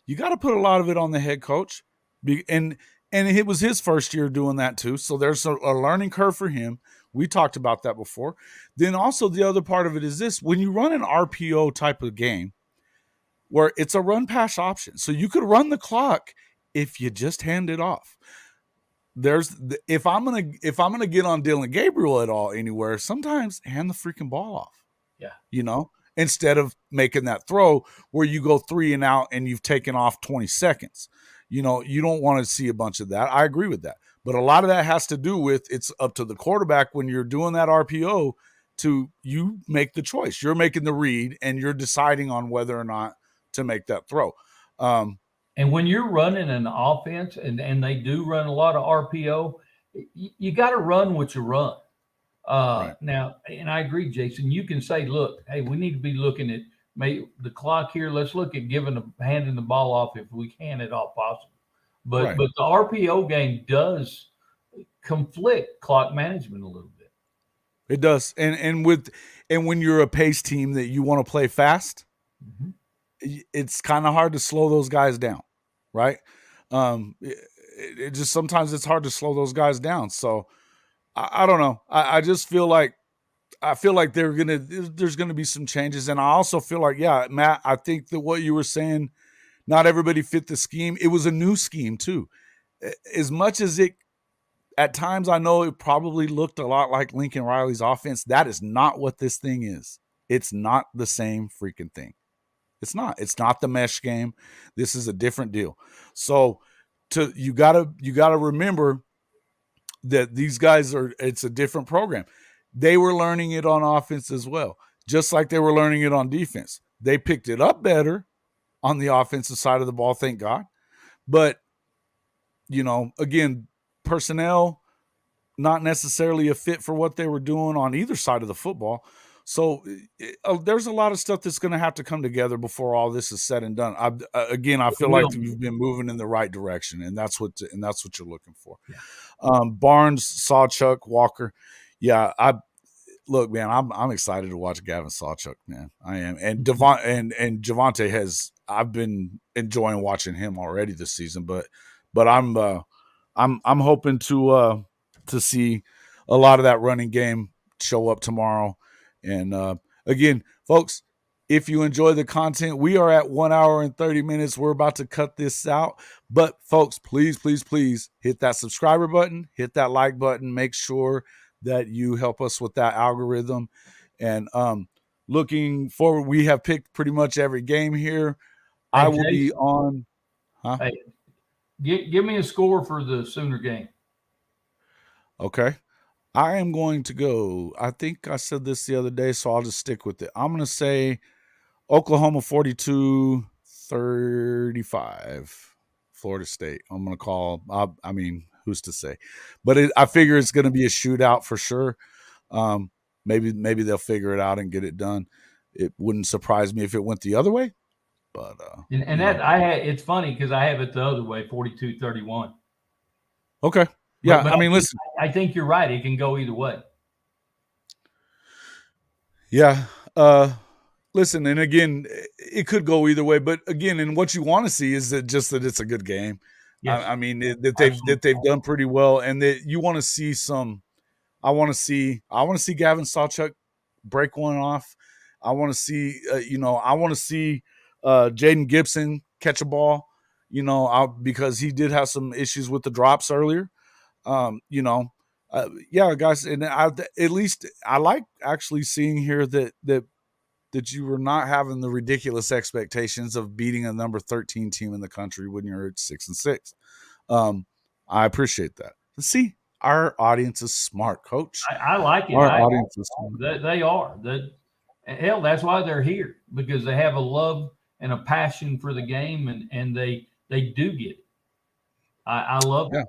you got to put a lot of it on the head coach, and it was his first year doing that too. So there's a learning curve for him. We talked about that before. Then also the other part of it is this: when you run an RPO type of game, where it's a run pass option, so you could run the clock if you just hand it off. If I'm gonna get on Dylan Gabriel at all anywhere, sometimes hand the freaking ball off. Yeah. Instead of making that throw where you go 3 and out and you've taken off 20 seconds. You don't want to see a bunch of that. I agree with that. But a lot of that has to do with it's up to the quarterback when you're doing that RPO to you make the choice. You're making the read and you're deciding on whether or not to make that throw. And when you're running an offense, and they do run a lot of RPO, you got to run what you run. Right. Now, and I agree, Jason. You can say, "Look, hey, we need to be looking at the clock here. Let's look at handing the ball off if we can at all possible." But Right. but the RPO game does conflict clock management a little bit. It does. And when you're a pace team that you want to play fast, it's kind of hard to slow those guys down, right? It just sometimes it's hard to slow those guys down. So I don't know. I just feel like there's gonna be some changes, and I also feel like, yeah, Matt, I think that what you were saying, not everybody fit the scheme. It was a new scheme too. As much as it at times, I know it probably looked a lot like Lincoln Riley's offense. That is not what this thing is. It's not the same freaking thing. It's not. It's not the mesh game. This is a different deal. So you gotta remember that these guys it's a different program. They were learning it on offense as well, just like they were learning it on defense. They picked it up better on the offensive side of the ball, thank God. But, again, personnel, not necessarily a fit for what they were doing on either side of the football. So there's a lot of stuff that's going to have to come together before all this is said and done. I feel like we've been moving in the right direction, and that's what you're looking for. Yeah. Barnes, Sawchuk, Walker. Yeah, look, man, I'm excited to watch Gavin Sawchuk, man. I am, and and Javonte has. I've been enjoying watching him already this season, but I'm hoping to see a lot of that running game show up tomorrow. And again, folks, if you enjoy the content, we are at 1 hour and 30 minutes. We're about to cut this out. But folks, please, please, please hit that subscriber button, hit that like button. Make sure that you help us with that algorithm. And looking forward, we have picked pretty much every game here. Hey, I will be on. Huh? Hey, give me a score for the Sooner game. Okay. I am going to go. I think I said this the other day, so I'll just stick with it. I'm going to say Oklahoma 42-35, Florida State. I'm going to call. I mean, who's to say? But I figure it's going to be a shootout for sure. Maybe they'll figure it out and get it done. It wouldn't surprise me if it went the other way. But it's funny because I have it the other way, 42-31. Okay. Yeah, but listen. I think you're right. It can go either way. Yeah. Listen, and again, it could go either way. But again, and what you want to see is that it's a good game. Yes. I mean that they've done pretty well, and that you want to see some. I want to see Gavin Sawchuk break one off. I want to see Jaden Gibson catch a ball. Because he did have some issues with the drops earlier. Yeah, guys, and at least I like actually seeing here that you were not having the ridiculous expectations of beating a number 13 team in the country when you're at 6-6. I appreciate that. See, our audience is smart, Coach. I like it. Our audience is smart. They are. Hell, that's why they're here, because they have a love and a passion for the game, and they do get it. I love it.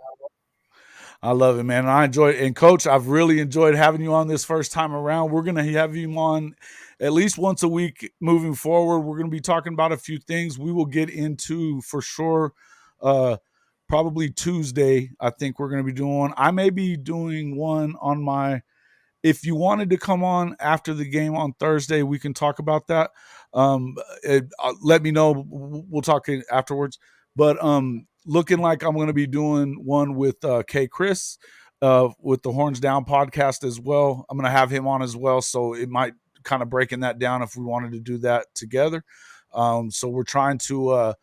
I love it, man. I enjoy it. And Coach, I've really enjoyed having you on this first time around. We're going to have you on at least once a week moving forward. We're going to be talking about a few things we will get into for sure. Probably Tuesday, I think we're going to be doing one. I may be doing one on my, if you wanted to come on after the game on Thursday, we can talk about that. Let me know. We'll talk afterwards. But looking like I'm going to be doing one with K. Chris with the Horns Down podcast as well. I'm going to have him on as well. So it might kind of breaking that down if we wanted to do that together. So we're trying to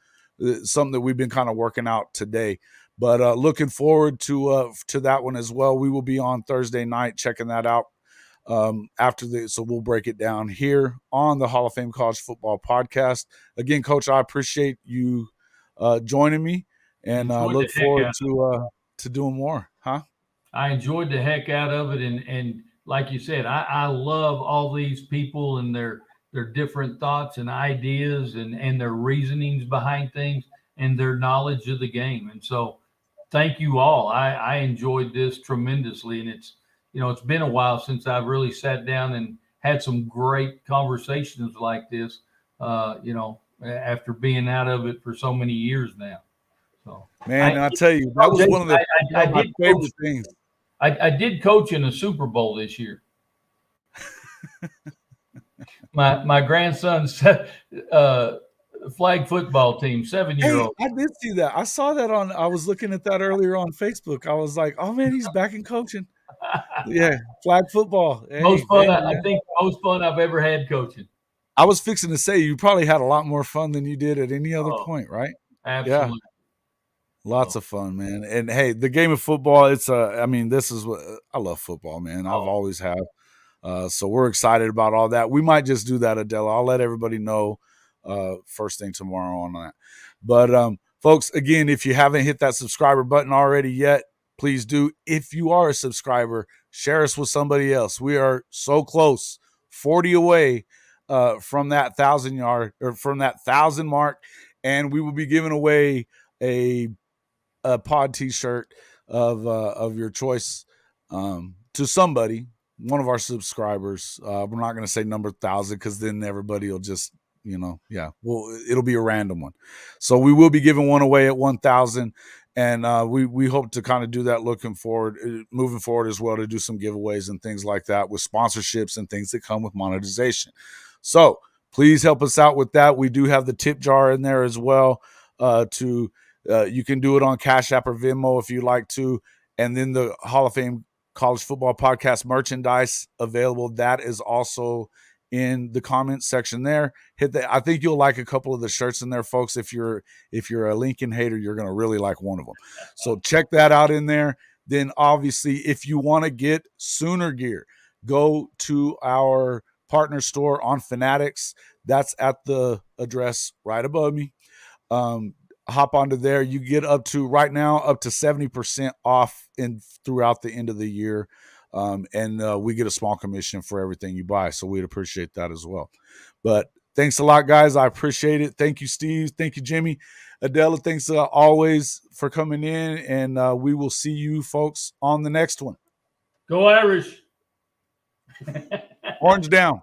something that we've been kind of working out today. But looking forward to that one as well. We will be on Thursday night checking that out so we'll break it down here on the Hall of Fame College Football Podcast. Again, Coach, I appreciate you joining me, and look forward to doing more. Huh? I enjoyed the heck out of it, and like you said, I love all these people and their different thoughts and ideas and their reasonings behind things and their knowledge of the game. And so thank you all. I enjoyed this tremendously, and it's been a while since I've really sat down and had some great conversations like this, after being out of it for so many years now. So, man, I tell you, that was one of my favorite things. I did coach in a Super Bowl this year. My grandson Flag football team, Hey, 7-year-old. I did see that. I saw that I was looking at that earlier on Facebook. I was like, oh man, he's back in coaching. Yeah, flag football. Hey, I man. think most fun I've ever had coaching. I was fixing to say you probably had a lot more fun than you did at any other Oh, point, right? Yeah. absolutely. Lots So, of fun, man. And hey, the game of football, I mean, this is what I love football, man. I've oh, always have. So we're excited about all that. We might just do that, Adela. I'll let everybody know first thing tomorrow on that. But folks, again, if you haven't hit that subscriber button already yet, please do. If you are a subscriber, share us with somebody else. We are so close, 40 away from that 1,000-yard or from that 1,000 mark, and we will be giving away a pod T-shirt of your choice to somebody, one of our subscribers. We're not going to say number 1,000 because then everybody will just, yeah. Well, it'll be a random one. So we will be giving one away at 1,000, and we hope to kind of do that moving forward as well, to do some giveaways and things like that with sponsorships and things that come with monetization. So please help us out with that. We do have the tip jar in there as well you can do it on Cash App or Venmo if you like to. And then the Hall of Fame College Football Podcast merchandise available. That is also in the comments section there. Hit that. I think you'll like a couple of the shirts in there, folks. If you're a Lincoln hater, you're going to really like one of them. So check that out in there. Then obviously, if you want to get Sooner gear, go to our partner store on Fanatics. That's at the address right above me. Hop onto there. You get up to 70% off throughout the end of the year. And we get a small commission for everything you buy. So we'd appreciate that as well. But thanks a lot, guys. I appreciate it. Thank you, Steve. Thank you, Jimmy. Adela, thanks always for coming in. And we will see you folks on the next one. Go Irish. Orange down.